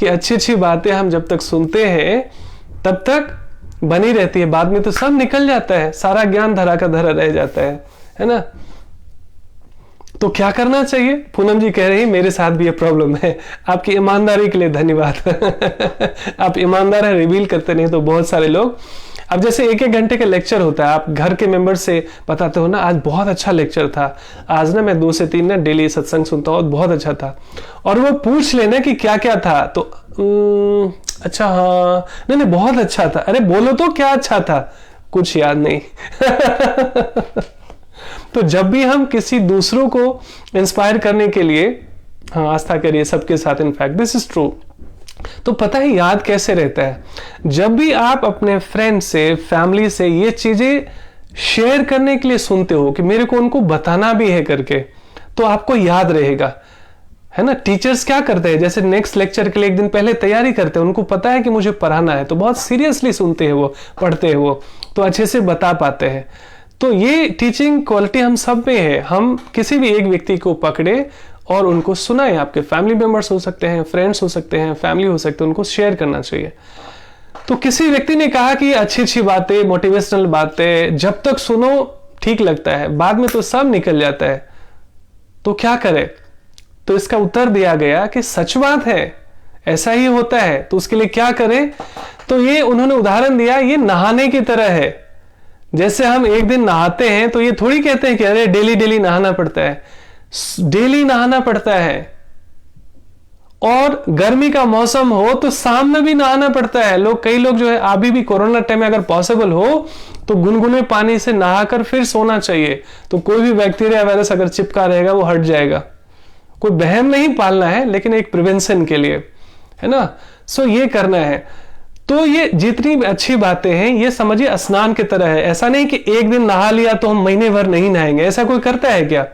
कि अच्छी बातें हम जब तक सुनते हैं तब तक बनी रहती है, बाद में तो सब निकल जाता है, सारा ज्ञान धरा का धरा रह जाता है ना? तो क्या करना चाहिए? पूनम जी कह रही है मेरे साथ भी ये प्रॉब्लम है। आपकी ईमानदारी के लिए धन्यवाद आप ईमानदार है, रिवील करते नहीं तो बहुत सारे लोग। अब जैसे 1-1 घंटे का लेक्चर होता है, आप घर के मेंबर से बताते हो ना आज बहुत अच्छा लेक्चर था, आज ना मैं 2 से 3 ना डेली सत्संग सुनता हूँ, बहुत अच्छा था, और वो पूछ लेना कि क्या क्या था, तो अच्छा हाँ नहीं बहुत अच्छा था। अरे बोलो तो क्या अच्छा था? कुछ याद नहीं तो जब भी हम किसी दूसरों को इंस्पायर करने के लिए, हाँ आस्था करिए सबके साथ, इनफैक्ट दिस इज ट्रू, तो पता है याद कैसे रहता है? जब भी आप अपने फ्रेंड से, फैमिली से ये चीजें शेयर करने के लिए सुनते हो कि मेरे को उनको बताना भी है करके, तो आपको याद रहेगा, है ना? टीचर्स क्या करते हैं, जैसे नेक्स्ट लेक्चर के लिए एक दिन पहले तैयारी करते हैं, उनको पता है कि मुझे पढ़ाना है, तो बहुत सीरियसली सुनते हैं वो, पढ़ते हैं वो, तो अच्छे से बता पाते हैं। तो ये टीचिंग क्वालिटी हम सब में है। हम किसी भी एक व्यक्ति को पकड़े और उनको सुनाए, आपके फैमिली मेंबर्स हो सकते हैं, फ्रेंड्स हो सकते हैं, फैमिली हो सकते हैं, उनको शेयर करना चाहिए। तो किसी व्यक्ति ने कहा कि अच्छी बातें, मोटिवेशनल बातें जब तक सुनो ठीक लगता है, बाद में तो सब निकल जाता है, तो क्या करे? तो इसका उत्तर दिया गया कि सच बात है, ऐसा ही होता है, तो उसके लिए क्या करें? तो ये उन्होंने उदाहरण दिया, ये नहाने की तरह है। जैसे हम एक दिन नहाते हैं तो ये थोड़ी कहते हैं कि अरे डेली नहाना पड़ता है, डेली नहाना पड़ता है। और गर्मी का मौसम हो तो शाम में भी नहाना पड़ता है। कई लोग जो है, अभी भी कोरोना टाइम में अगर पॉसिबल हो तो गुनगुने पानी से नहाकर फिर सोना चाहिए, तो कोई भी बैक्टीरिया वायरस अगर चिपका रहेगा वो हट जाएगा। कोई बहम नहीं पालना है, लेकिन एक प्रिवेंशन के लिए, है ना? सो ये करना है। तो ये जितनी अच्छी बातें हैं ये समझिए स्नान की तरह है। ऐसा नहीं कि एक दिन नहा लिया तो हम महीने भर नहीं नहाएंगे, ऐसा कोई करता है क्या?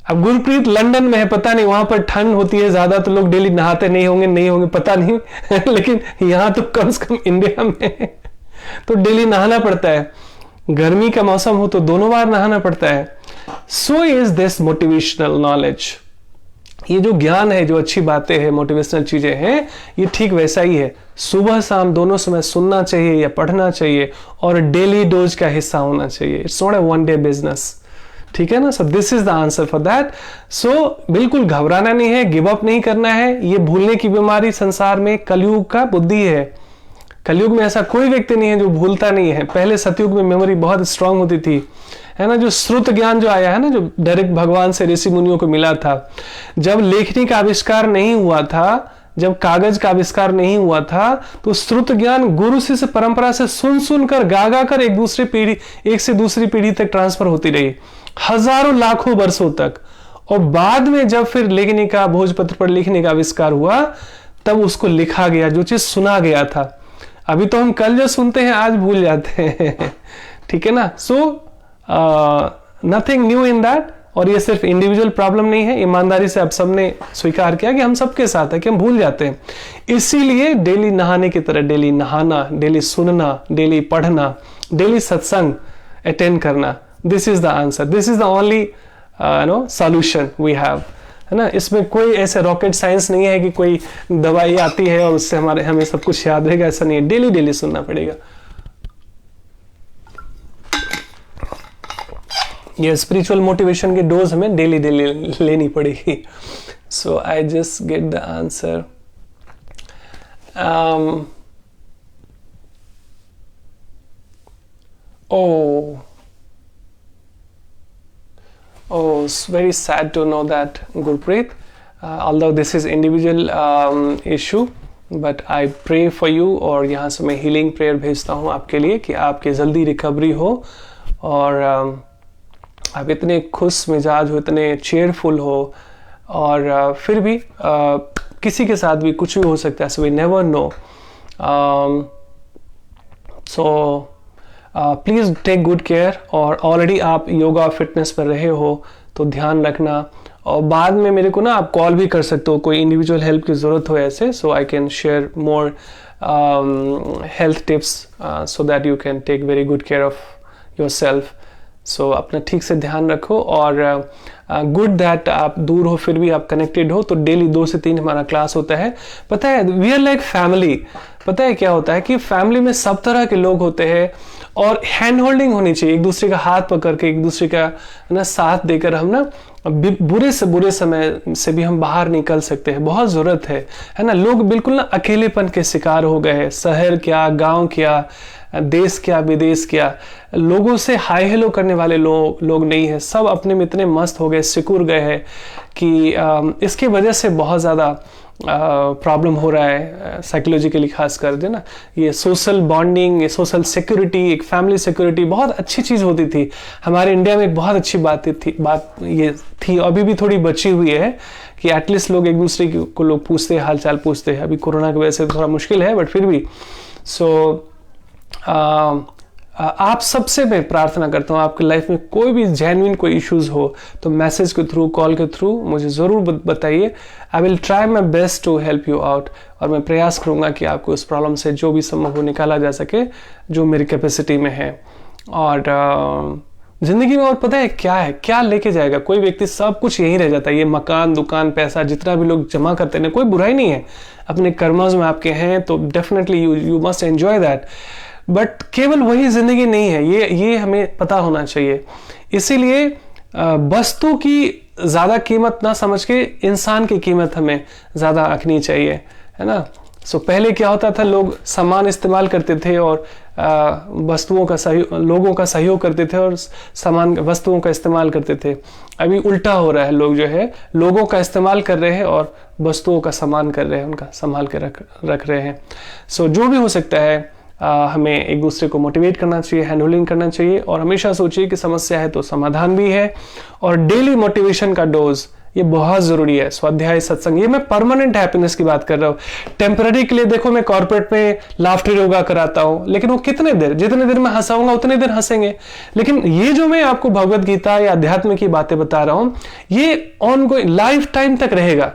अब गुरप्रीत लंदन में है, पता नहीं वहां पर ठंड होती है ज्यादा, तो लोग डेली नहाते नहीं होंगे पता नहीं लेकिन यहां तो कम से कम इंडिया में तो डेली नहाना पड़ता है। गर्मी का मौसम हो तो दोनों बार नहाना पड़ता है। So is this motivational knowledge. ये जो ज्ञान है, जो अच्छी बातें हैं, मोटिवेशनल चीजें हैं, ये ठीक वैसा ही है। सुबह शाम दोनों समय सुनना चाहिए या पढ़ना चाहिए, और डेली डोज का हिस्सा होना चाहिए। It's not a one day business, ठीक है ना? So this is the answer for that. So बिल्कुल घबराना नहीं है, गिव अप नहीं करना है। ये भूलने की बीमारी संसार में कलयुग का बुद्धि है। कलयुग में ऐसा कोई व्यक्ति नहीं है जो भूलता नहीं है। पहले सतयुग में मेमोरी बहुत स्ट्रांग होती थी, है ना? जो श्रुत ज्ञान जो आया है ना, जो डायरेक्ट भगवान से ऋषि मुनियों को मिला था, जब लेखनी का आविष्कार नहीं हुआ था, जब कागज का आविष्कार नहीं हुआ था, तो श्रुत ज्ञान गुरु से परंपरा से सुन कर गा कर एक से दूसरी पीढ़ी तक ट्रांसफर होती रही, हजारों लाखों वर्षों तक। और बाद में जब फिर लेखनी का, भोजपत्र पर लिखने का आविष्कार हुआ, तब उसको लिखा गया, जो चीज सुना गया था। अभी तो हम कल जो सुनते हैं आज भूल जाते हैं ठीक है ना। So nothing new in that. और ये सिर्फ इंडिविजुअल प्रॉब्लम नहीं है, ईमानदारी से आप सबने स्वीकार किया कि हम सबके साथ है, कि हम भूल जाते हैं। इसीलिए डेली नहाने की तरह डेली नहाना, डेली सुनना, डेली पढ़ना, डेली सत्संग अटेंड करना, this is the answer, this is the only solution we have, है ना। इसमें कोई ऐसे रॉकेट साइंस नहीं है कि कोई दवाई आती है और उससे हमें सब कुछ याद रहेगा, ऐसा नहीं है। डेली डेली सुनना पड़ेगा। ये स्पिरिचुअल मोटिवेशन की डोज हमें डेली डेली लेनी पड़ेगी। So I just get the answer. Oh, it's very sad to know that, Gurpreet. Although this is individual issue, but I pray for you। और यहाँ से मैं healing prayer भेजता हूँ आपके लिए कि आपकी जल्दी रिकवरी हो और आप इतने खुश मिजाज हो, इतने चेयरफुल हो। और फिर भी किसी के साथ भी कुछ भी हो सकता है, so we never know। So please take good care. और ऑलरेडी आप योगा फिटनेस पर रहे हो तो ध्यान रखना। और बाद में मेरे को ना आप कॉल भी कर सकते हो, कोई इंडिविजुअल हेल्प की ज़रूरत हो ऐसे, so I can share more health tips so that you can take very good care of yourself. So अपना ठीक से ध्यान रखो। और गुड दैट आप दूर हो फिर भी आप कनेक्टेड हो। तो डेली 2 से 3 हमारा क्लास होता है। पता है वी आर लाइक फैमिली। पता है क्या होता है कि फैमिली में सब तरह के लोग होते हैं और हैंड होल्डिंग होनी चाहिए, एक दूसरे का हाथ पकड़ के, एक दूसरे का ना साथ देकर हम ना बुरे से बुरे समय से भी हम बाहर निकल सकते हैं। बहुत ज़रूरत है ना। लोग बिल्कुल ना अकेलेपन के शिकार हो गए हैं। शहर क्या, गांव क्या, देश क्या, विदेश क्या, लोगों से हाय हेलो करने वाले लोग नहीं है। सब अपने में इतने मस्त हो गए, सिकुड़ गए हैं कि इसकी वजह से बहुत ज़्यादा प्रॉब्लम हो रहा है साइकोलॉजिकली, खास कर जो ना ये सोशल बॉन्डिंग, ये सोशल सिक्योरिटी, एक फैमिली सिक्योरिटी बहुत अच्छी चीज़ होती थी हमारे इंडिया में। एक बहुत अच्छी बात ये थी, अभी भी थोड़ी बची हुई है कि एटलीस्ट लोग एक दूसरे को लोग पूछते हैं, हाल चाल पूछते हैं। अभी कोरोना की वजह से थोड़ा मुश्किल है, बट फिर भी। सो आप सबसे मैं प्रार्थना करता हूँ, आपकी लाइफ में कोई भी जेन्युइन कोई इश्यूज हो तो मैसेज के थ्रू, कॉल के थ्रू मुझे ज़रूर बताइए। I will try my best to help you out. और मैं प्रयास करूँगा कि आपको उस प्रॉब्लम से जो भी संभव हो निकाला जा सके, जो मेरी कैपेसिटी में है। और ज़िंदगी में और पता है क्या लेके जाएगा कोई व्यक्ति, सब कुछ यहीं रह जाता है। ये मकान, दुकान, पैसा, जितना भी लोग जमा करते हैं, कोई बुराई नहीं है, अपने कर्मों में आपके हैं तो definitely you must enjoy that. But केवल वही जिंदगी नहीं है, ये हमें पता होना चाहिए। इसीलिए वस्तु की ज़्यादा कीमत ना समझ के इंसान की कीमत हमें ज़्यादा आंकनी चाहिए, है ना। सो पहले क्या होता था, लोग सामान इस्तेमाल करते थे और वस्तुओं का लोगों का सहयोग करते थे और वस्तुओं का इस्तेमाल करते थे। अभी उल्टा हो रहा है, लोग जो है लोगों का इस्तेमाल कर रहे हैं और वस्तुओं का सामान कर रहे हैं, उनका संभाल के रख रहे हैं। सो जो भी हो सकता है हमें एक दूसरे को मोटिवेट करना चाहिए, हैंड होल्डिंग करना चाहिए। और हमेशा सोचिए कि समस्या है तो समाधान भी है। और डेली मोटिवेशन का डोज ये बहुत जरूरी है। स्वाध्याय, सत्संग, ये मैं परमानेंट हैप्पीनेस की बात कर रहा हूँ। टेम्पररी के लिए देखो, मैं कॉर्पोरेट में लाफ्टर योगा कराता हूँ, लेकिन वो कितने देर, जितने देर मैं हंसाऊंगा उतने देर हंसेंगे। लेकिन ये जो मैं आपको भगवत गीता या अध्यात्म की बातें बता रहा हूँ, ये ऑन गोइंग लाइफ टाइम तक रहेगा।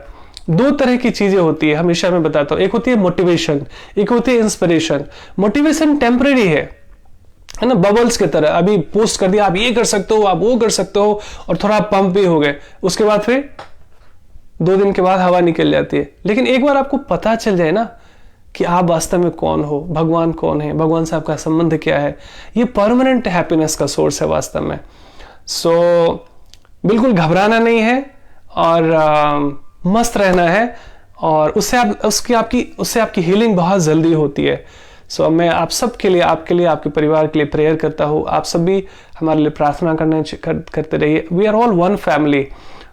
2 तरह की चीजें होती है, हमेशा मैं बताता हूँ। एक होती है मोटिवेशन, एक होती है इंस्पिरेशन। मोटिवेशन टेम्पररी है ना, बबल्स की तरह। अभी पोस्ट कर दिया, आप ये कर सकते हो, आप वो कर सकते हो, और थोड़ा पंप भी हो गए, उसके बाद फिर 2 दिन के बाद हवा निकल जाती है। लेकिन एक बार आपको पता चल जाए ना कि आप वास्तव में कौन हो, भगवान कौन है, भगवान से आपका संबंध क्या है, ये परमानेंट हैप्पीनेस का सोर्स है वास्तव में। सो बिल्कुल घबराना नहीं है और मस्त रहना है, और उससे आपकी हीलिंग बहुत जल्दी होती है। सो मैं आप सबके लिए, आपके परिवार के लिए प्रेयर करता हूँ। आप सब भी हमारे लिए प्रार्थना करते रहिए। We are all one family,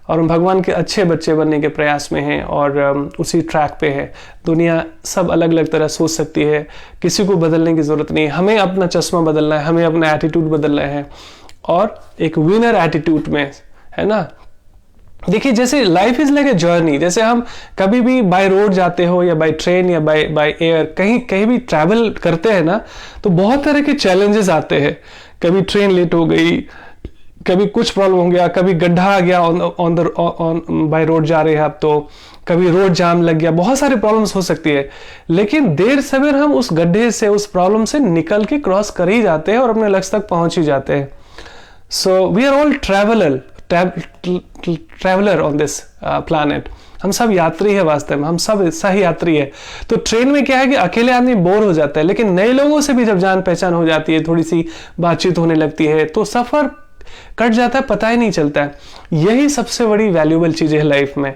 और हम भगवान के अच्छे बच्चे बनने के प्रयास में हैं और उसी ट्रैक पे है। दुनिया सब अलग अलग तरह सोच सकती है, किसी को बदलने की जरूरत नहीं है। हमें अपना चश्मा बदलना है, हमें अपना एटीट्यूड बदलना है, और एक विनर एटीट्यूड में, है ना। देखिए, जैसे life is like a journey. जैसे हम कभी भी बाय रोड जाते हो या बाय ट्रेन या बाय एयर कहीं भी ट्रैवल करते हैं ना, तो बहुत तरह के चैलेंजेस आते हैं कभी ट्रेन लेट हो गई, कभी कुछ प्रॉब्लम हो गया, कभी गड्ढा आ गया ऑन बाय रोड जा रहे हैं आप, तो कभी रोड जाम लग गया, बहुत सारी प्रॉब्लम्स हो सकती है। लेकिन देर सवेर हम उस गड्ढे से, उस प्रॉब्लम से निकल के क्रॉस कर ही जाते हैं और अपने लक्ष्य तक पहुंच ही जाते हैं। So we are all traveller on this planet. हम सब यात्री है, वास्तव में हम सब सही यात्री है। तो ट्रेन में क्या है कि अकेले आदमी बोर हो जाता है, लेकिन नए लोगों से भी जब जान पहचान हो जाती है, थोड़ी सी बातचीत होने लगती है, तो सफर कट जाता है, पता ही नहीं चलता है। यही सबसे बड़ी वैल्यूएबल चीज है लाइफ में,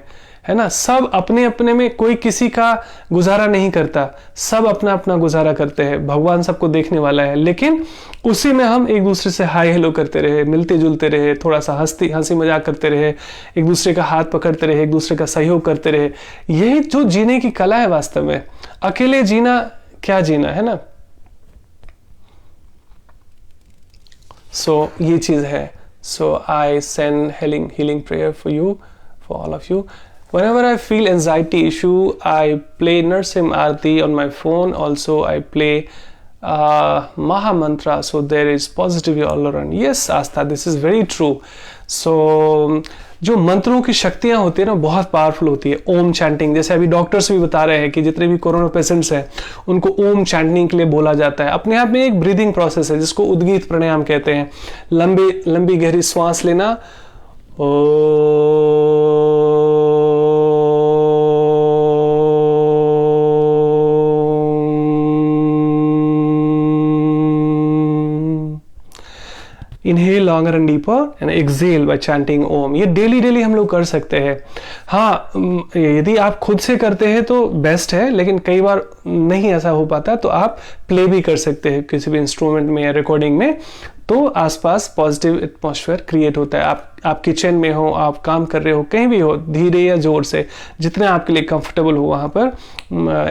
है ना। सब अपने अपने में, कोई किसी का गुजारा नहीं करता, सब अपना अपना गुजारा करते हैं। भगवान सबको देखने वाला है, लेकिन उसी में हम एक दूसरे से हाय हेलो करते रहे, मिलते जुलते रहे, थोड़ा सा हंसी मजाक करते रहे, एक दूसरे का हाथ पकड़ते रहे, एक दूसरे का सहयोग करते रहे। यही जो जीने की कला है वास्तव में। अकेले जीना क्या जीना, है ना। सो ये चीज है। So I send healing prayer for you, for all of you. Whenever I feel anxiety issue, I play Narsim Aarti on my phone. Also, I play Maha Mantra, so there is positivity all around. Yes, Astha, this is very true. So, जो मंत्रों की शक्तियां होती है ना, बहुत powerful होती है। ओम चैंटिंग, जैसे अभी डॉक्टर्स भी बता रहे हैं कि जितने भी कोरोना पेशेंट्स हैं उनको ओम चैंटिंग के लिए बोला जाता है। अपने आप में एक ब्रीदिंग प्रोसेस है जिसको उद्गीत प्राणायाम कहते हैं। लंबी लंबी गहरी श्वास लेना, inhale longer and deeper and exhale by chanting Om. ये डेली हम लोग कर सकते हैं। हाँ, यदि आप खुद से करते हैं तो बेस्ट है, लेकिन कई बार नहीं ऐसा हो पाता तो आप प्ले भी कर सकते हैं किसी भी इंस्ट्रूमेंट में या रिकॉर्डिंग में, तो आसपास पॉजिटिव एटमॉस्फेयर क्रिएट होता है। आप किचन में हो, आप काम कर रहे हो, कहीं भी हो, धीरे या जोर से, जितना आपके लिए कंफर्टेबल हो वहाँ पर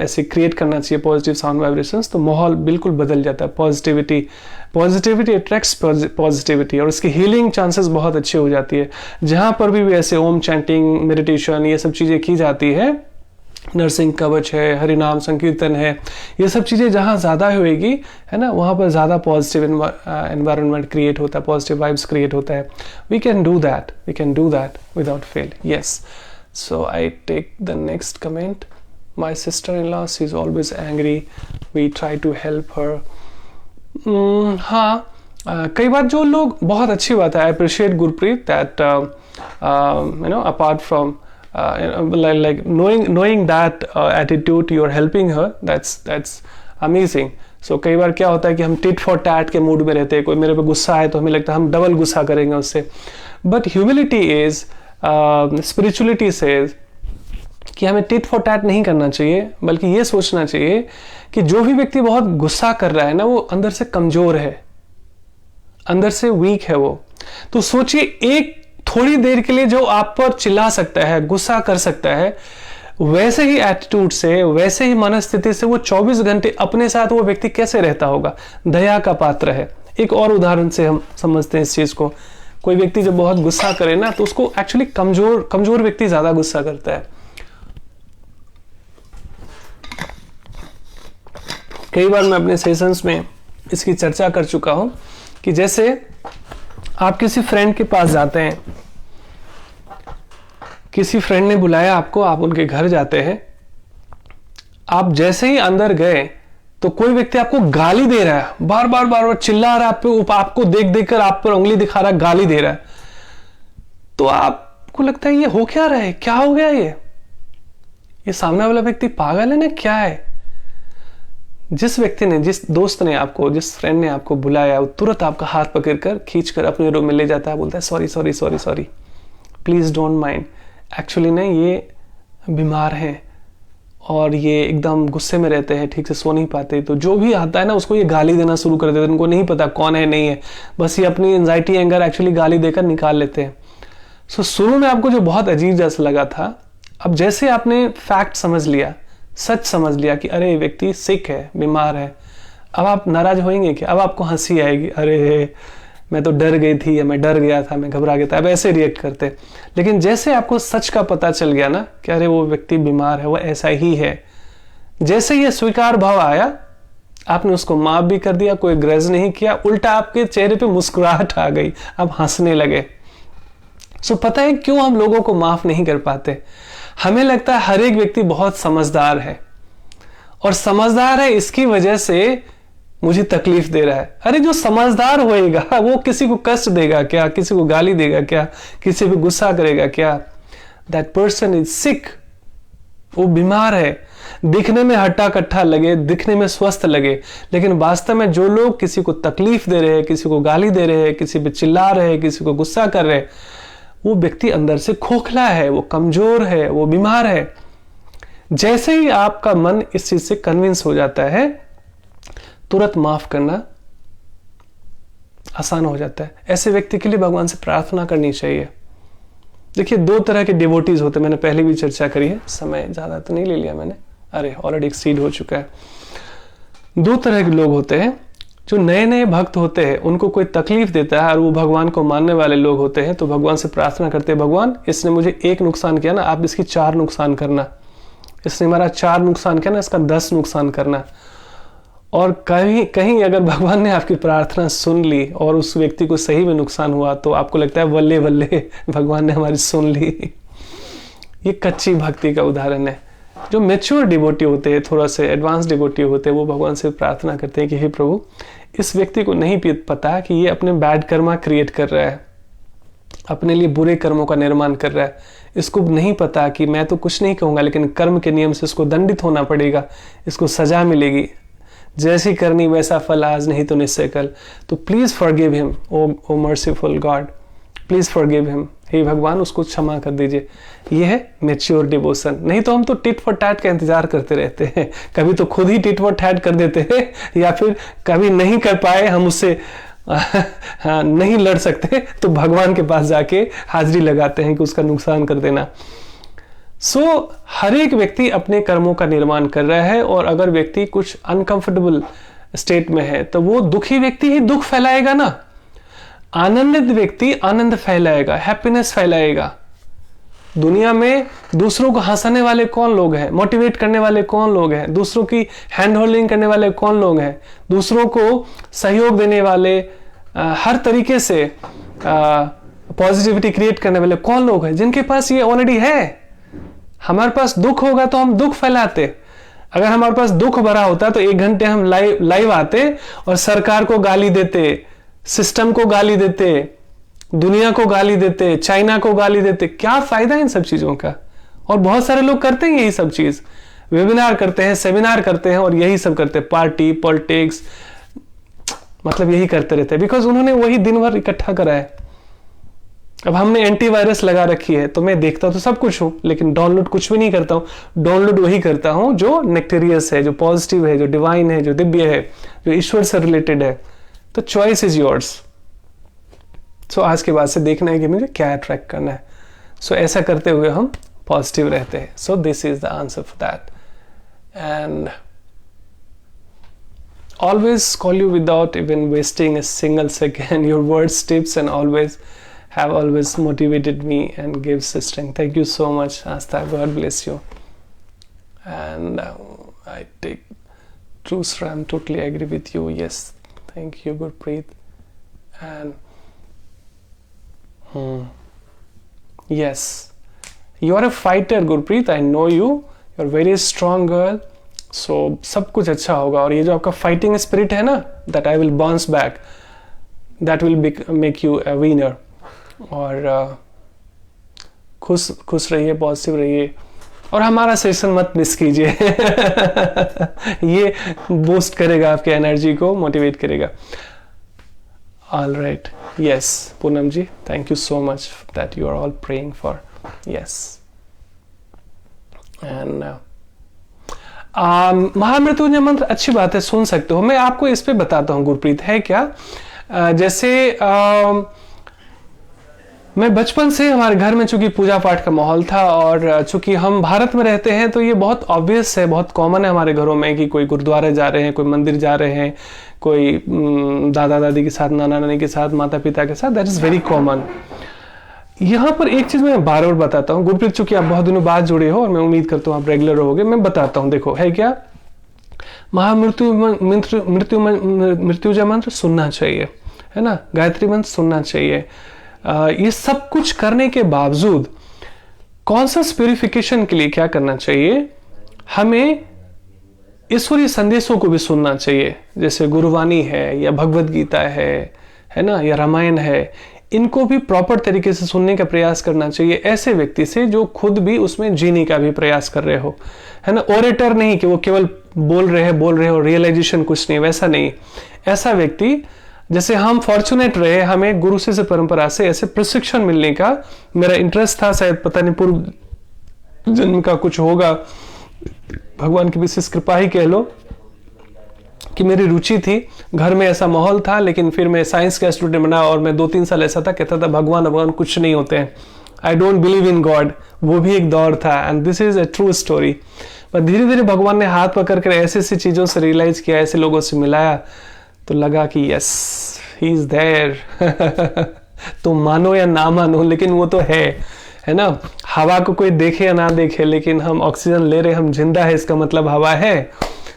ऐसे क्रिएट करना चाहिए पॉजिटिव साउंड वाइब्रेशंस, तो माहौल बिल्कुल बदल जाता है। पॉजिटिविटी अट्रैक्ट्स पॉजिटिविटी, और इसकी हीलिंग चांसेस बहुत अच्छी हो जाती है। जहाँ पर भी ऐसे ओम चैंटिंग, मेडिटेशन, ये सब चीज़ें की जाती है, नरसिंह कवच है, हरिनाम संकीर्तन है, ये सब चीज़ें जहाँ ज़्यादा होएगी, है ना, वहाँ पर ज़्यादा पॉजिटिव एनवायरनमेंट क्रिएट होता है, पॉजिटिव वाइब्स क्रिएट होता है। We can do that without fail. Yes, so I take the next comment. My sister in law, she is always angry, we try to help her. हाँ, कई बार जो लोग, बहुत अच्छी बात है, I appreciate Gurpreet that you know, apart from like knowing that attitude, you're helping her, that's amazing. So कई बार क्या होता है कि हम टिट फॉर टैट के मूड में रहते हैं, कोई मेरे पे गुस्सा है तो हमें लगता है हम डबल गुस्सा करेंगे उससे। But humility is, spirituality says कि हमें टिट फॉर टैट नहीं करना चाहिए, बल्कि ये सोचना चाहिए कि जो भी व्यक्ति बहुत गुस्सा कर रहा है ना, वो अंदर से कमजोर है, अंदर से वीक है वो। तो सोचिए, एक थोड़ी देर के लिए जो आप पर चिल्ला सकता है, गुस्सा कर सकता है, वैसे ही एटीट्यूड से, वैसे ही मनस्थिति से वो 24 घंटे अपने साथ वो व्यक्ति कैसे रहता होगा, दया का पात्र है। एक और उदाहरण से हम समझते हैं इस चीज को। कोई व्यक्ति जब बहुत गुस्सा करे ना, तो उसको एक्चुअली कमजोर व्यक्ति ज्यादा गुस्सा करता है। कई बार मैं अपने सेशंस में इसकी चर्चा कर चुका हूं कि जैसे आप किसी फ्रेंड के पास जाते हैं, किसी फ्रेंड ने बुलाया आपको, आप उनके घर जाते हैं, आप जैसे ही अंदर गए तो कोई व्यक्ति आपको गाली दे रहा है, बार बार चिल्ला रहा है आपको देख कर आप पर उंगली दिखा रहा है, गाली दे रहा है, तो आपको लगता है ये हो क्या रहा है, क्या हो गया, ये सामने वाला व्यक्ति पागल है ना, क्या है। जिस व्यक्ति ने, जिस दोस्त ने आपको, जिस फ्रेंड ने आपको बुलाया, वो तुरंत आपका हाथ पकड़कर खींचकर अपने रूम में ले जाता है, बोलता है sorry, please don't mind. Actually ना ये बीमार हैं और ये एकदम गुस्से में रहते हैं, ठीक से सो नहीं पाते, तो जो भी आता है ना उसको ये गाली देना शुरू कर देते हैं। उनको नहीं पता कौन है नहीं है, बस ये अपनी एंजाइटी, एंगर एक्चुअली गाली देकर निकाल लेते हैं। सो शुरू में आपको जो बहुत अजीब जैसा लगा था, अब जैसे आपने फैक्ट समझ लिया, सच समझ लिया कि अरे व्यक्ति सिक है, बीमार है, अब आप नाराज होंगे क्या? अब आपको हंसी आएगी, अरे मैं तो डर गई थी, या मैं डर गया था, मैं घबरा गया था, अब ऐसे रिएक्ट करते। लेकिन जैसे आपको सच का पता चल गया ना कि अरे वो व्यक्ति बीमार है, वो ऐसा ही है, जैसे ये स्वीकार भाव आया, आपने उसको माफ भी कर दिया, कोई ग्रज नहीं किया, उल्टा आपके चेहरे पे मुस्कुराहट आ गई, आप हंसने लगे। सो पता है क्यों हम लोगों को माफ नहीं कर पाते? हमें लगता है हर एक व्यक्ति बहुत समझदार है, और समझदार है इसकी वजह से मुझे तकलीफ दे रहा है। अरे जो समझदार होएगा वो किसी को कष्ट देगा क्या? किसी को गाली देगा क्या? किसी पे गुस्सा करेगा क्या? दैट पर्सन इज सिक, वो बीमार है। दिखने में हट्टा कट्ठा लगे, दिखने में स्वस्थ लगे, लेकिन वास्तव में जो लोग किसी को तकलीफ दे रहे हैं, किसी को गाली दे रहे हैं, किसी पे चिल्ला रहे हैं, किसी को गुस्सा कर रहे हैं, वो व्यक्ति अंदर से खोखला है, वो कमजोर है, वो बीमार है। जैसे ही आपका मन इस चीज से कन्विंस हो जाता है, तुरंत माफ करना आसान हो जाता है। ऐसे व्यक्ति के लिए भगवान से प्रार्थना करनी चाहिए। देखिए, दो तरह के डिवोटीज होते हैं, मैंने पहले भी चर्चा करी है, समय ज्यादा तो नहीं ले लिया मैंने, अरे ऑलरेडी एक्सीड हो चुका है। दो तरह के लोग होते हैं। जो नए नए भक्त होते हैं, उनको कोई तकलीफ देता है और वो भगवान को मानने वाले लोग होते हैं, तो भगवान से प्रार्थना करते हैं, भगवान इसने मुझे 1 नुकसान किया ना, आप इसकी 4 नुकसान करना। इसने हमारा 4 नुकसान किया ना, इसका 10 नुकसान करना। और कहीं अगर भगवान ने आपकी प्रार्थना सुन ली और उस व्यक्ति को सही में नुकसान हुआ, तो आपको लगता है बल्ले बल्ले, भगवान ने हमारी सुन ली। ये कच्ची भक्ति का उदाहरण है। जो मैच्योर डिवोटी होते हैं, थोड़ा से एडवांस डिवोटी होते हैं, वो भगवान से प्रार्थना करते हैं कि हे प्रभु, इस व्यक्ति को नहीं पता कि ये अपने बैड कर्मा क्रिएट कर रहा है, अपने लिए बुरे कर्मों का निर्माण कर रहा है। इसको नहीं पता कि मैं तो कुछ नहीं कहूंगा, लेकिन कर्म के नियम से इसको दंडित होना पड़ेगा, इसको सजा मिलेगी, जैसी करनी वैसा फल आज, नहीं तो निश्चय कल। तो please forgive him, O merciful God, please forgive him, हे भगवान उसको क्षमा कर दीजिए। ये है मैच्योर डिवोशन। नहीं तो हम तो टिट फॉर टैट का इंतजार करते रहते हैं, कभी तो खुद ही टिट फॉर टैट कर देते हैं, या फिर कभी नहीं कर पाए, हम उससे नहीं लड़ सकते, तो भगवान के पास जाके हाजिरी लगाते हैं कि उसका नुकसान कर देना। हर एक व्यक्ति अपने कर्मों का निर्माण कर रहा है, और अगर व्यक्ति कुछ अनकंफर्टेबल स्टेट में है, तो वो दुखी व्यक्ति ही दुख फैलाएगा ना। आनंदित व्यक्ति आनंद फैलाएगा, हैप्पीनेस फैलाएगा। दुनिया में दूसरों को हंसाने वाले कौन लोग हैं? मोटिवेट करने वाले कौन लोग हैं? दूसरों की हैंड होल्डिंग करने वाले कौन लोग हैं? दूसरों को सहयोग देने वाले, हर तरीके से पॉजिटिविटी क्रिएट करने वाले कौन लोग हैं? जिनके पास ये ऑलरेडी है। हमारे पास दुख होगा तो हम दुख फैलाते। अगर हमारे पास दुख भरा होता तो 1 घंटे हम लाइव आते और सरकार को गाली देते, सिस्टम को गाली देते, दुनिया को गाली देते, चाइना को गाली देते। क्या फायदा है इन सब चीजों का? और बहुत सारे लोग करते हैं यही सब चीज, वेबिनार करते हैं, सेमिनार करते हैं, और यही सब करते हैं, पार्टी पॉलिटिक्स, मतलब यही करते रहते हैं, बिकॉज उन्होंने वही दिन भर इकट्ठा करा है। अब हमने एंटीवायरस लगा रखी है, तो मैं देखता तो सब कुछ हूं, लेकिन डाउनलोड कुछ भी नहीं करता हूं। डाउनलोड वही करता हूं जो नेक्टेरियस है, जो पॉजिटिव है, जो डिवाइन है, जो दिव्य है, जो ईश्वर से रिलेटेड है। तो चॉइस इज योर्स। सो आज के बाद से देखना है कि मुझे क्या अट्रैक्ट करना है। सो ऐसा करते हुए हम पॉजिटिव रहते हैं। सो this is the answer for that. And always call you without even wasting a single second. Your words, tips, and have always motivated me and gives strength. Thank you so much, Astha. God bless you. And I take true sir, I'm totally agree with you. Yes, thank you, Gurpreet. And yes, you are a fighter, Gurpreet. I know you. You're a very strong girl. So सब कुछ अच्छा होगा। और ये जो आपका fighting spirit है ना, that I will bounce back, that will make you a winner. और खुश रहिए, पॉजिटिव रहिए, और हमारा सेशन मत मिस कीजिए। ये बूस्ट करेगा आपके एनर्जी को, मोटिवेट करेगा। All right, yes Poonam ji, thank you so much that you are all praying for. Yes, and Mahamrityunjaya mantra अच्छी बात है, सुन सकते हो। मैं आपको इस पे बताता हूँ गुरप्रीत, है क्या, जैसे मैं बचपन से हमारे घर में चूंकि पूजा पाठ का माहौल था, और चूंकि हम भारत में रहते हैं, तो ये बहुत ऑब्वियस है, बहुत कॉमन है हमारे घरों में कि कोई गुरुद्वारे जा रहे हैं, कोई मंदिर जा रहे हैं, कोई दादा दादी के साथ, नाना नानी के साथ, माता पिता के साथ। That is very common. यहाँ पर एक चीज मैं बार बार बताता हूँ गुरप्रीत, चूंकि आप बहुत दिनों बाद जुड़े हो और मैं उम्मीद करता हूँ आप रेगुलर रहोगे, मैं बताता हूँ। देखो है क्या, महामृत्यु मृत्युंजय मंत्र सुनना चाहिए, है ना, गायत्री मंत्र सुनना चाहिए। ये सब कुछ करने के बावजूद कॉन्शियस प्यूरिफिकेशन के लिए क्या करना चाहिए, हमें ईश्वरीय संदेशों को भी सुनना चाहिए, जैसे गुरुवाणी है या भगवत गीता है ना, या रामायण है, इनको भी प्रॉपर तरीके से सुनने का प्रयास करना चाहिए ऐसे व्यक्ति से जो खुद भी उसमें जीने का भी प्रयास कर रहे हो, है ना। ओरेटर नहीं कि वो केवल बोल रहे हो, रियलाइजेशन कुछ नहीं, वैसा नहीं। ऐसा व्यक्ति, जैसे हम फॉर्चुनेट रहे, हमें गुरु से परंपरा से ऐसे प्रशिक्षण मिलने का मेरा इंटरेस्ट था, शायद पता नहीं पूर्व जन्म का कुछ होगा, भगवान की विशेष कृपा ही कह लो कि मेरी रुचि थी, घर में ऐसा माहौल था। लेकिन फिर मैं साइंस का स्टूडेंट बना और मैं 2-3 साल ऐसा था, कहता था भगवान कुछ नहीं होते हैं, I don't believe in God, वो भी एक दौर था, and this is a true story. पर धीरे धीरे भगवान ने हाथ पकड़ कर ऐसे ऐसी चीजों से रियलाइज किया, ऐसे लोगों से मिलाया, तो लगा कि यस ही इज देयर। तो मानो या ना मानो, लेकिन वो तो है ना। हवा को कोई देखे या ना देखे, लेकिन हम ऑक्सीजन ले रहे, हम जिंदा है, इसका मतलब हवा है।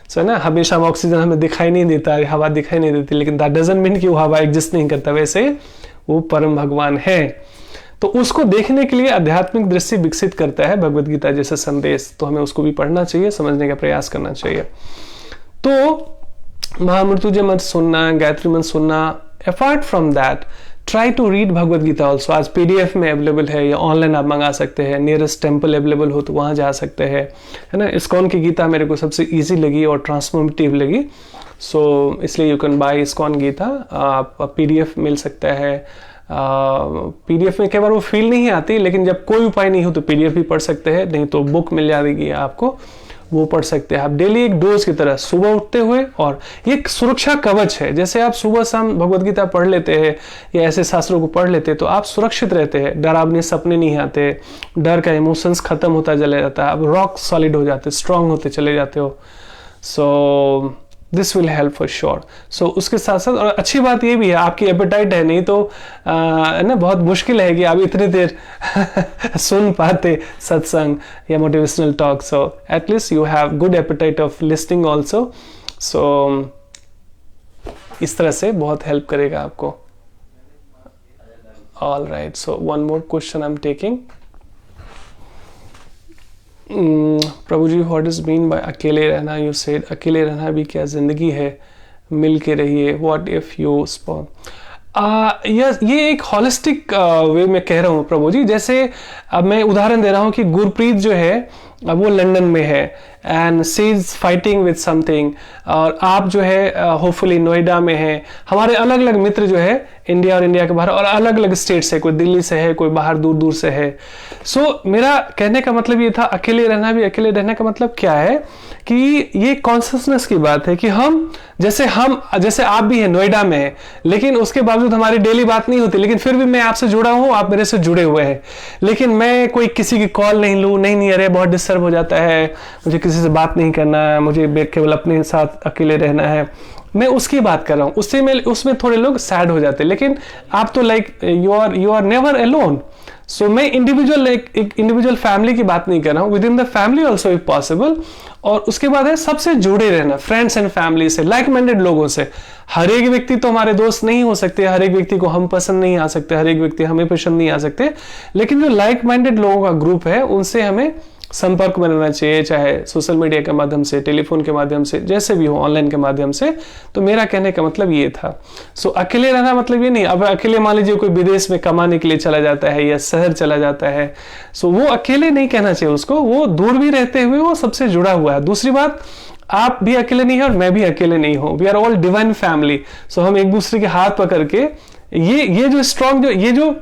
सो ना, हमेशा हम ऑक्सीजन हमें दिखाई नहीं देता, हवा दिखाई नहीं देती, लेकिन दैट डजंट मीन कि वो हवा एग्जिस्ट नहीं करता, वैसे वो परम भगवान है। तो उसको देखने के लिए आध्यात्मिक दृष्टि विकसित करता है भगवत गीता जैसे संदेश, तो हमें उसको भी पढ़ना चाहिए, समझने का प्रयास करना चाहिए। तो महामृत्युंजय मंत्र सुनना, गायत्री मंत्र सुनना, apart from that try to read Bhagavad Gita also. आज पीडीएफ में अवेलेबल है या ऑनलाइन आप मंगा सकते हैं, नियरेस्ट टेम्पल अवेलेबल हो तो वहाँ जा सकते हैं, है ना। इस्कॉन की गीता मेरे को सबसे इजी लगी और ट्रांसफॉर्मेटिव लगी, सो इसलिए you can buy ISKCON Gita. आप पीडीएफ मिल सकता है, पीडीएफ में कई बार वो फील नहीं आती, लेकिन जब कोई उपाय नहीं हो तो पीडीएफ भी पढ़ सकते हैं, नहीं तो बुक मिल जाएगी आपको, वो पढ़ सकते हैं आप डेली एक डोज की तरह सुबह उठते हुए। और ये एक सुरक्षा कवच है, जैसे आप सुबह शाम भगवत गीता पढ़ लेते हैं या ऐसे शास्त्रों को पढ़ लेते हैं तो आप सुरक्षित रहते हैं, डरावने सपने नहीं आते, डर का इमोशंस खत्म होता चले जाता है, आप रॉक सॉलिड हो जाते, स्ट्रांग होते चले जाते हो। So this will help for sure. So उसके साथ साथ, और अच्छी बात ये भी है आपकी एपेटाइट है, नहीं तो ना बहुत मुश्किल है कि आप इतनी देर सुन पाते सत्संग या motivational talk. So at least you have good appetite of listening also. So इस तरह से बहुत हेल्प करेगा आपको। All right, so one more question I am taking. प्रभु ji, what is mean by अकेले रहना? यू सेड अकेले रहना भी क्या जिंदगी है, मिल के रहिए। What if you spawn? ये एक हॉलिस्टिक वे में कह रहा हूँ प्रभु जी। जैसे अब मैं उदाहरण दे रहा हूँ कि गुरप्रीत जो है अब वो लंदन में है and she is fighting with something, और आप जो है होपफुली नोएडा में है। हमारे अलग अलग मित्र जो है इंडिया और इंडिया के बाहर और अलग अलग स्टेट से, कोई दिल्ली से है, कोई बाहर दूर दूर से है। सो मेरा कहने का मतलब ये था, अकेले रहना भी, अकेले रहने का मतलब क्या है कि ये कॉन्शियसनेस की बात है कि हम जैसे आप भी हैं नोएडा में है, लेकिन उसके बावजूद हमारी डेली बात नहीं होती, लेकिन फिर भी मैं आपसे जुड़ा हूं, आप मेरे से जुड़े हुए हैं। लेकिन मैं कोई किसी की कॉल नहीं लूं, नहीं अरे बहुत डिस्टर्ब हो जाता है, मुझे किसी से बात नहीं करना है, मुझे केवल अपने साथ अकेले रहना है, मैं उसकी बात कर रहा हूँ। उसमें थोड़े लोग सैड हो जाते हैं, लेकिन आप तो like you are never alone. So मैं इंडिविजुअल एक इंडिविजुअल फैमिली की बात नहीं कर रहा हूँ, with in the family also if possible. और उसके बाद है सबसे जुड़े रहना, फ्रेंड्स एंड फैमिली से, लाइक माइंडेड लोगों से। हर एक व्यक्ति तो हमारे दोस्त नहीं हो सकते, हर एक व्यक्ति को हम पसंद नहीं आ सकते, हर एक व्यक्ति हमें पसंद नहीं आ सकते, लेकिन जो लाइक माइंडेड लोगों का ग्रुप है उनसे हमें संपर्क बनाना चाहिए, चाहे सोशल मीडिया के माध्यम से, टेलीफोन के माध्यम से, जैसे भी हो, ऑनलाइन के माध्यम से। तो मेरा कहने का मतलब ये था। सो अकेले रहना मतलब ये नहीं, अब अकेले मान लीजिए कोई विदेश में कमाने के लिए चला जाता है या शहर चला जाता है, सो वो अकेले नहीं कहना चाहिए उसको, वो दूर भी रहते हुए वो सबसे जुड़ा हुआ है। दूसरी बात, आप भी अकेले नहीं है और मैं भी अकेले नहीं हूं, we are all divine family. So हम एक दूसरे के हाथ पकड़ के ये जो स्ट्रॉन्ग, ये जो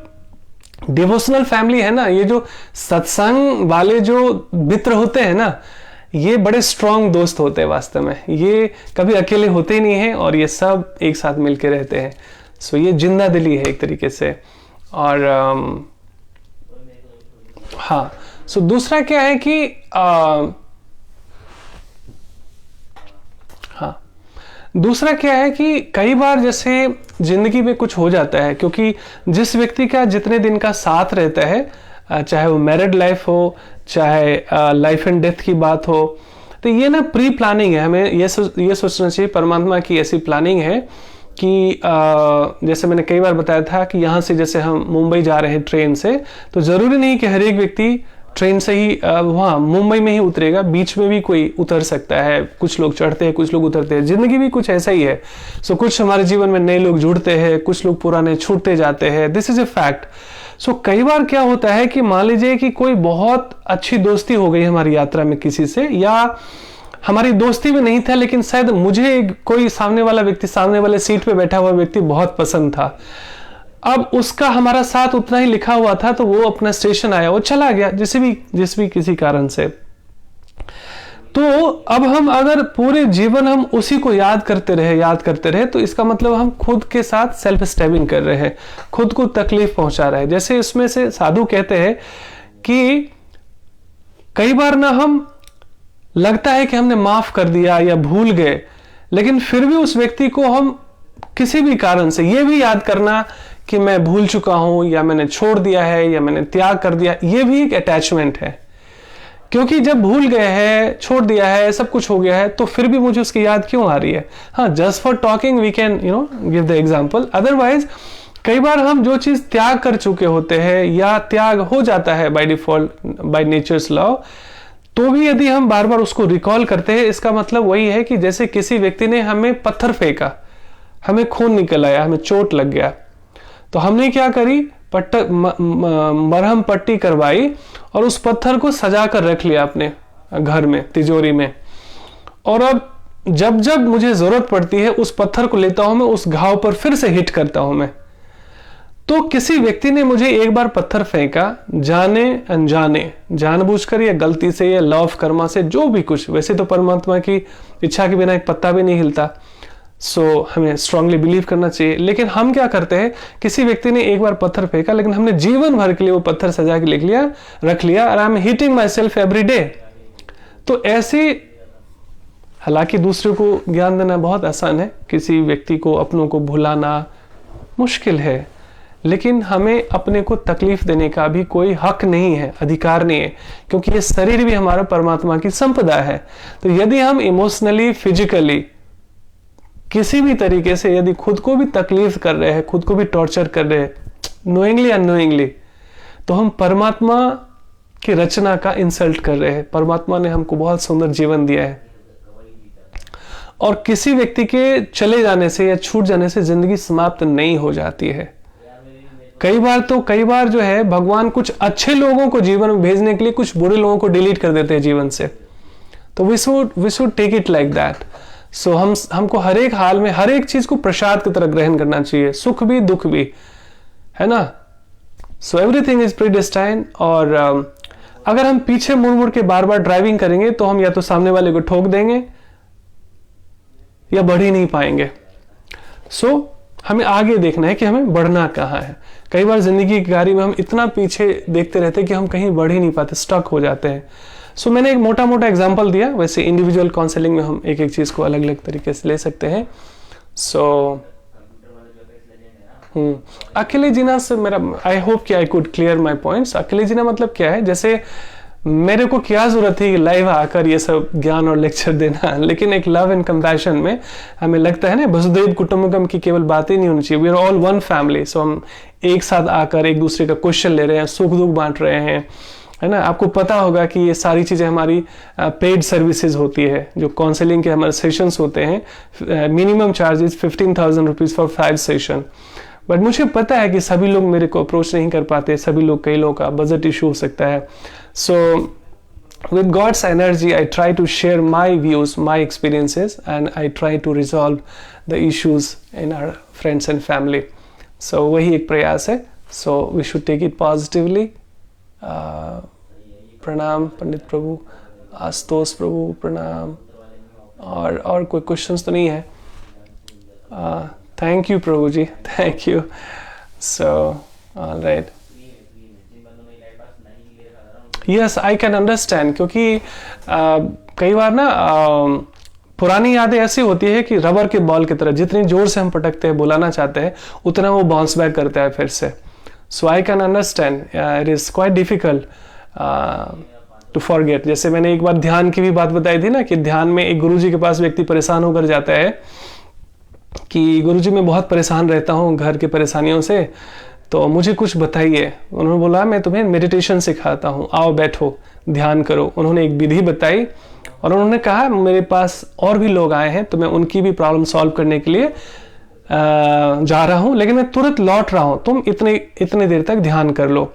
डिवोशनल फैमिली है ना, ये जो सत्संग वाले जो मित्र होते हैं ना, ये बड़े स्ट्रॉन्ग दोस्त होते हैं वास्तव में। ये कभी अकेले होते ही नहीं है और ये सब एक साथ मिलके रहते हैं। सो ये जिंदा दिली है एक तरीके से। और हाँ, सो दूसरा क्या है कि दूसरा क्या है कि कई बार जैसे जिंदगी में कुछ हो जाता है, क्योंकि जिस व्यक्ति का जितने दिन का साथ रहता है, चाहे वो मैरिड लाइफ हो, चाहे लाइफ एंड डेथ की बात हो, तो ये ना प्री प्लानिंग है, हमें ये सोचना चाहिए परमात्मा की ऐसी प्लानिंग है कि जैसे मैंने कई बार बताया था कि यहाँ से जैसे हम मुंबई जा रहे हैं ट्रेन से, तो ज़रूरी नहीं कि हर एक व्यक्ति ट्रेन से ही वहाँ मुंबई में ही उतरेगा, बीच में भी कोई उतर सकता है। कुछ लोग चढ़ते हैं, कुछ लोग उतरते हैं। ज़िंदगी भी कुछ ऐसा ही है। सो कुछ हमारे जीवन में नए लोग जुड़ते हैं, कुछ लोग पुराने छूटते जाते हैं। This is a fact. So कई बार क्या होता है कि मान लीजिए कि कोई बहुत अच्छी दोस्ती हो गई हमारी यात्रा में किसी से, या हमारी दोस्ती भी नहीं था लेकिन शायद मुझे कोई सामने वाला व्यक्ति, सामने वाले सीट पे बैठा हुआ व्यक्ति बहुत पसंद था। अब उसका हमारा साथ उतना ही लिखा हुआ था, तो वो अपना स्टेशन आया, वो चला गया जिस भी किसी कारण से। तो अब हम अगर पूरे जीवन हम उसी को याद करते रहे तो इसका मतलब हम खुद के साथ सेल्फ स्टैबिंग कर रहे हैं, खुद को तकलीफ पहुंचा रहे हैं। जैसे इसमें से साधु कहते हैं कि कई बार ना हम लगता है कि हमने माफ कर दिया या भूल गए, लेकिन फिर भी उस व्यक्ति को हम किसी भी कारण से ये भी याद करना कि मैं भूल चुका हूं, या मैंने छोड़ दिया है, या मैंने त्याग कर दिया, ये भी एक अटैचमेंट है। क्योंकि जब भूल गए हैं, छोड़ दिया है, सब कुछ हो गया है, तो फिर भी मुझे उसकी याद क्यों आ रही है? हाँ, just for talking we can give the example. Otherwise कई बार हम जो चीज त्याग कर चुके होते हैं या त्याग हो जाता है by default, by nature's law, तो भी यदि हम बार बार उसको रिकॉल करते हैं, इसका मतलब वही है कि जैसे किसी व्यक्ति ने हमें पत्थर फेंका, हमें खून निकल आया, हमें चोट लग गया, तो हमने क्या करी, मरहम पट्टी करवाई और उस पत्थर को सजा कर रख लिया अपने घर में, तिजोरी में। और अब जब जब मुझे जरूरत पड़ती है उस पत्थर को लेता हूं मैं, उस घाव पर फिर से हिट करता हूं मैं। तो किसी व्यक्ति ने मुझे एक बार पत्थर फेंका, जाने अनजाने, जानबूझकर या गलती से या लव कर्मा से, जो भी कुछ, वैसे तो परमात्मा की इच्छा के बिना एक पत्ता भी नहीं हिलता, सो हमें स्ट्रांगली बिलीव करना चाहिए। लेकिन हम क्या करते हैं, किसी व्यक्ति ने एक बार पत्थर फेंका, लेकिन हमने जीवन भर के लिए वो पत्थर सजा के रख लिया, और I am hitting myself every day. तो ऐसे, हालांकि दूसरे को ज्ञान देना बहुत आसान है, किसी व्यक्ति को, अपनों को भुलाना मुश्किल है, लेकिन हमें अपने को तकलीफ देने का भी कोई हक नहीं है, अधिकार नहीं है, क्योंकि ये शरीर भी हमारा परमात्मा की संपदा है। तो यदि हम इमोशनली, फिजिकली, किसी भी तरीके से यदि खुद को भी तकलीफ कर रहे हैं, खुद को भी टॉर्चर कर रहे हैं, नोइंगली अननोइंगली, तो हम परमात्मा की रचना का इंसल्ट कर रहे हैं। परमात्मा ने हमको बहुत सुंदर जीवन दिया है, और किसी व्यक्ति के चले जाने से या छूट जाने से जिंदगी समाप्त नहीं हो जाती है। कई बार जो है, भगवान कुछ अच्छे लोगों को जीवन में भेजने के लिए कुछ बुरे लोगों को डिलीट कर देते हैं जीवन से। तो we should take it like that. So हमको हर एक हाल में हर एक चीज को प्रसाद की तरह ग्रहण करना चाहिए, सुख भी दुख भी, है ना। So everything is predestined. और अगर हम पीछे मुड़ मुड़ के बार बार ड्राइविंग करेंगे तो हम या तो सामने वाले को ठोक देंगे या बढ़ ही नहीं पाएंगे। सो हमें आगे देखना है कि हमें बढ़ना कहाँ है। कई बार जिंदगी की गाड़ी में हम इतना पीछे देखते रहते हैं कि हम कहीं बढ़ ही नहीं पाते, स्टक हो जाते हैं। सो मैंने एक मोटा मोटा एग्जांपल दिया, वैसे इंडिविजुअल काउंसलिंग में हम एक एक चीज को अलग अलग तरीके से ले सकते हैं। सो अकेले जीना से मेरा, आई होप कि I could clear my points. अकेले जीना मतलब क्या है, जैसे मेरे को क्या जरूरत थी लाइव आकर ये सब ज्ञान और लेक्चर देना, लेकिन एक लव एंड कंपैशन में हमें लगता है ना, वसुधैव कुटुंबकम की केवल बातें नहीं होनी चाहिए, we are all one family. So हम एक साथ आकर एक दूसरे का क्वेश्चन ले रहे हैं, सुख दुख बांट रहे हैं, है ना। आपको पता होगा कि ये सारी चीजें हमारी पेड सर्विसेज होती है, जो काउंसलिंग के हमारे सेशंस होते हैं। Minimum charge is 15,000 rupees for 5 session. But मुझे पता है कि सभी लोग मेरे को अप्रोच नहीं कर पाते, कई लोगों का बजट इशू हो सकता है। So with God's energy, I try to share my views, my experiences, and I try to resolve the issues in our friends and family. So वही एक प्रयास है। So we should take it positively. प्रणाम पंडित प्रभु, आशुतोष प्रभु प्रणाम। और कोई questions तो नहीं है? थैंक यू प्रभु ji, thank you. So all right. Yes, I can understand, क्योंकि कई बार ना पुरानी यादें ऐसी होती है कि रबर के बॉल की तरह, जितनी जोर से हम पटकते हैं, बुलाना चाहते हैं, उतना वो बाउंस बैक करता है फिर से। So I can understand, it is quite difficult to forget. जैसे मैंने एक बार ध्यान की भी बात बताई थी ना, कि ध्यान में एक गुरुजी के पास व्यक्ति परेशान होकर जाता है कि गुरुजी मैं बहुत परेशान रहता हूँ घर की परेशानियों से, तो मुझे कुछ बताइए। उन्होंने बोला मैं तुम्हें मेडिटेशन सिखाता हूँ, आओ बैठो ध्यान करो। उन्होंने एक विधि बताई और उन्होंने कहा मेरे पास और भी लोग आए हैं तो मैं उनकी भी प्रॉब्लम सॉल्व करने के लिए जा रहा हूँ, लेकिन मैं तुरंत लौट रहा हूँ, तुम इतने देर तक ध्यान कर लो।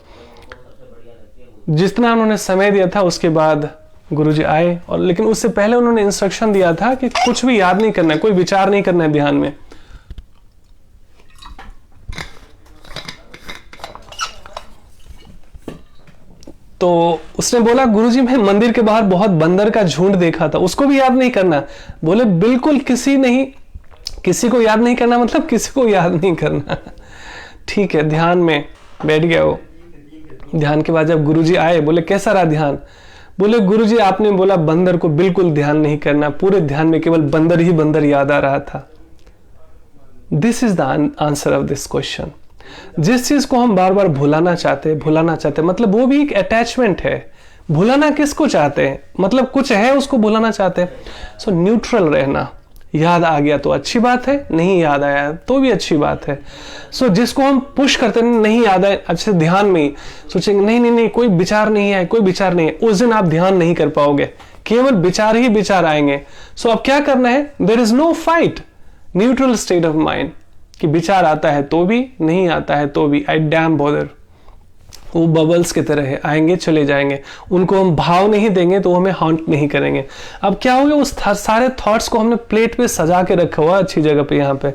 जितना उन्होंने समय दिया था उसके बाद गुरुजी आए, और लेकिन उससे पहले उन्होंने इंस्ट्रक्शन दिया था कि कुछ भी याद नहीं करना है, कोई विचार नहीं करना है ध्यान में। तो उसने बोला गुरुजी मैं मंदिर के बाहर बहुत बंदर का झुंड देखा था, उसको भी याद नहीं करना। बोले बिल्कुल किसी को याद नहीं करना, मतलब किसी को याद नहीं करना। ठीक है, ध्यान में बैठ गया वो। ध्यान के बाद जब गुरुजी आए, बोले कैसा रहा ध्यान? बोले गुरुजी आपने बोला बंदर को बिल्कुल ध्यान नहीं करना, पूरे ध्यान में केवल बंदर ही बंदर याद आ रहा था। This is the answer of this question. जिस चीज को हम बार बार भुलाना चाहते मतलब वो भी एक अटैचमेंट है। भुलाना किसको चाहते हैं? मतलब कुछ है उसको भुलाना चाहते हैं। सो न्यूट्रल रहना, याद आ गया तो अच्छी बात है, नहीं याद आया तो भी अच्छी बात है। सो जिसको हम पुश करते हैं नहीं याद आए, अच्छे ध्यान में ही सोचेंगे नहीं कोई विचार नहीं है, कोई विचार नहीं है, उस दिन आप ध्यान नहीं कर पाओगे, केवल विचार ही विचार आएंगे। सो अब क्या करना है? There is no fight, neutral state of mind, कि विचार आता है तो भी, नहीं आता है तो भी, आई डैम बॉदर। वो बबल्स की तरह है, आएंगे चले जाएंगे, उनको हम भाव नहीं देंगे तो वो हमें हॉन्ट नहीं करेंगे। अब क्या हो गया, उस सारे थॉट्स को हमने प्लेट पे सजा के रखा हुआ अच्छी जगह पे, यहाँ पे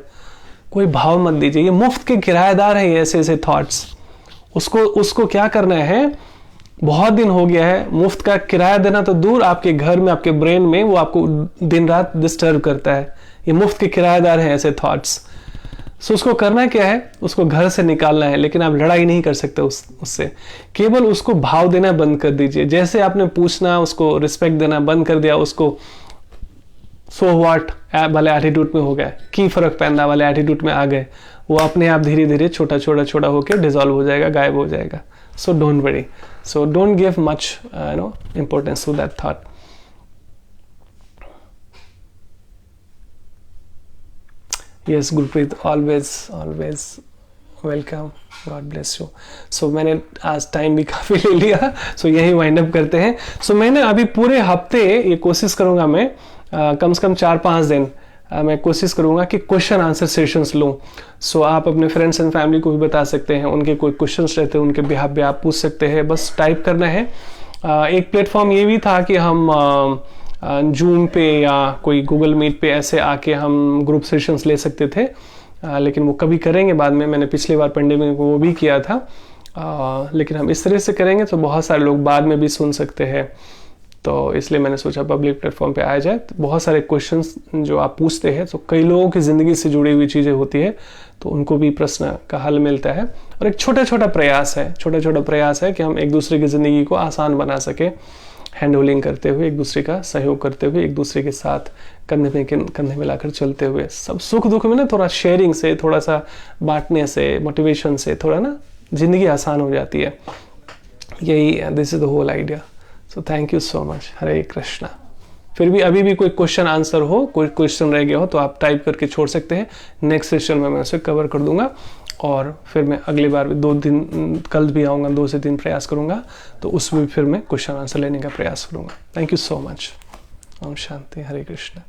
कोई भाव मत दीजिए, ये मुफ्त के किराएदार है, ऐसे ऐसे थॉट्स। उसको क्या करना है, बहुत दिन हो गया है, मुफ्त का किराया देना तो दूर, आपके घर में आपके ब्रेन में वो आपको दिन रात डिस्टर्ब करता है। ये मुफ्त के किराएदार हैं ऐसे थॉट्स। सो उसको करना क्या है, उसको घर से निकालना है, लेकिन आप लड़ाई नहीं कर सकते उससे, केवल उसको भाव देना बंद कर दीजिए। जैसे आपने पूछना, उसको रिस्पेक्ट देना बंद कर दिया, उसको सो व्हाट वाले एटीट्यूड में हो गए, की फर्क पहनना वाले एटीट्यूड में आ गए, वो अपने आप धीरे धीरे छोटा होकर डिसॉल्व हो जाएगा, गायब हो जाएगा। So don't worry, so don't give much importance to that thought. Yes, Gurpreet, always welcome. God bless you. So मैंने आज टाइम भी काफ़ी ले लिया, सो यही वाइंड अप करते हैं। सो मैंने अभी पूरे हफ्ते ये कोशिश करूँगा मैं, कम से कम 4-5 दिन मैं कोशिश करूँगा कि क्वेश्चन आंसर सेशंस लूँ। सो आप अपने फ्रेंड्स एंड फैमिली को भी बता सकते हैं, उनके कोई क्वेश्चंस रहते हैं उनके बिहाफ पे आप पूछ सकते हैं, बस टाइप करना है। एक प्लेटफॉर्म ये भी था कि हम जूम पे या कोई गूगल मीट पे ऐसे आके हम ग्रुप सेशंस ले सकते थे, लेकिन वो कभी करेंगे बाद में। मैंने पिछली बार पेंडेमिक में वो भी किया था, लेकिन हम इस तरह से करेंगे तो बहुत सारे लोग बाद में भी सुन सकते हैं, तो इसलिए मैंने सोचा पब्लिक प्लेटफॉर्म पे आया जाए। तो बहुत सारे क्वेश्चंस जो आप पूछते हैं तो कई लोगों की ज़िंदगी से जुड़ी हुई चीज़ें होती है, तो उनको भी प्रश्न का हल मिलता है। और एक छोटा प्रयास है कि हम एक दूसरे की ज़िंदगी को आसान बना सके, हैंड होल्डिंग करते हुए, एक दूसरे का सहयोग करते हुए, एक दूसरे के साथ कंधे में कंधे मिलाकर चलते हुए, सब सुख दुख में ना थोड़ा शेयरिंग से, थोड़ा सा बांटने से, मोटिवेशन से थोड़ा ना जिंदगी आसान हो जाती है। यही this is the whole idea. So thank you so much. Hare Krishna. फिर भी अभी भी कोई क्वेश्चन आंसर हो, कोई क्वेश्चन रह गया हो तो आप टाइप करके छोड़ सकते हैं, नेक्स्ट सेशन में मैं उसे कवर कर दूंगा। और फिर मैं अगली बार 2 दिन, कल भी आऊँगा, 2 से 3 प्रयास करूँगा, तो उसमें फिर मैं क्वेश्चन आंसर लेने का प्रयास करूँगा। Thank you so much. ओम शांति। हरे कृष्णा।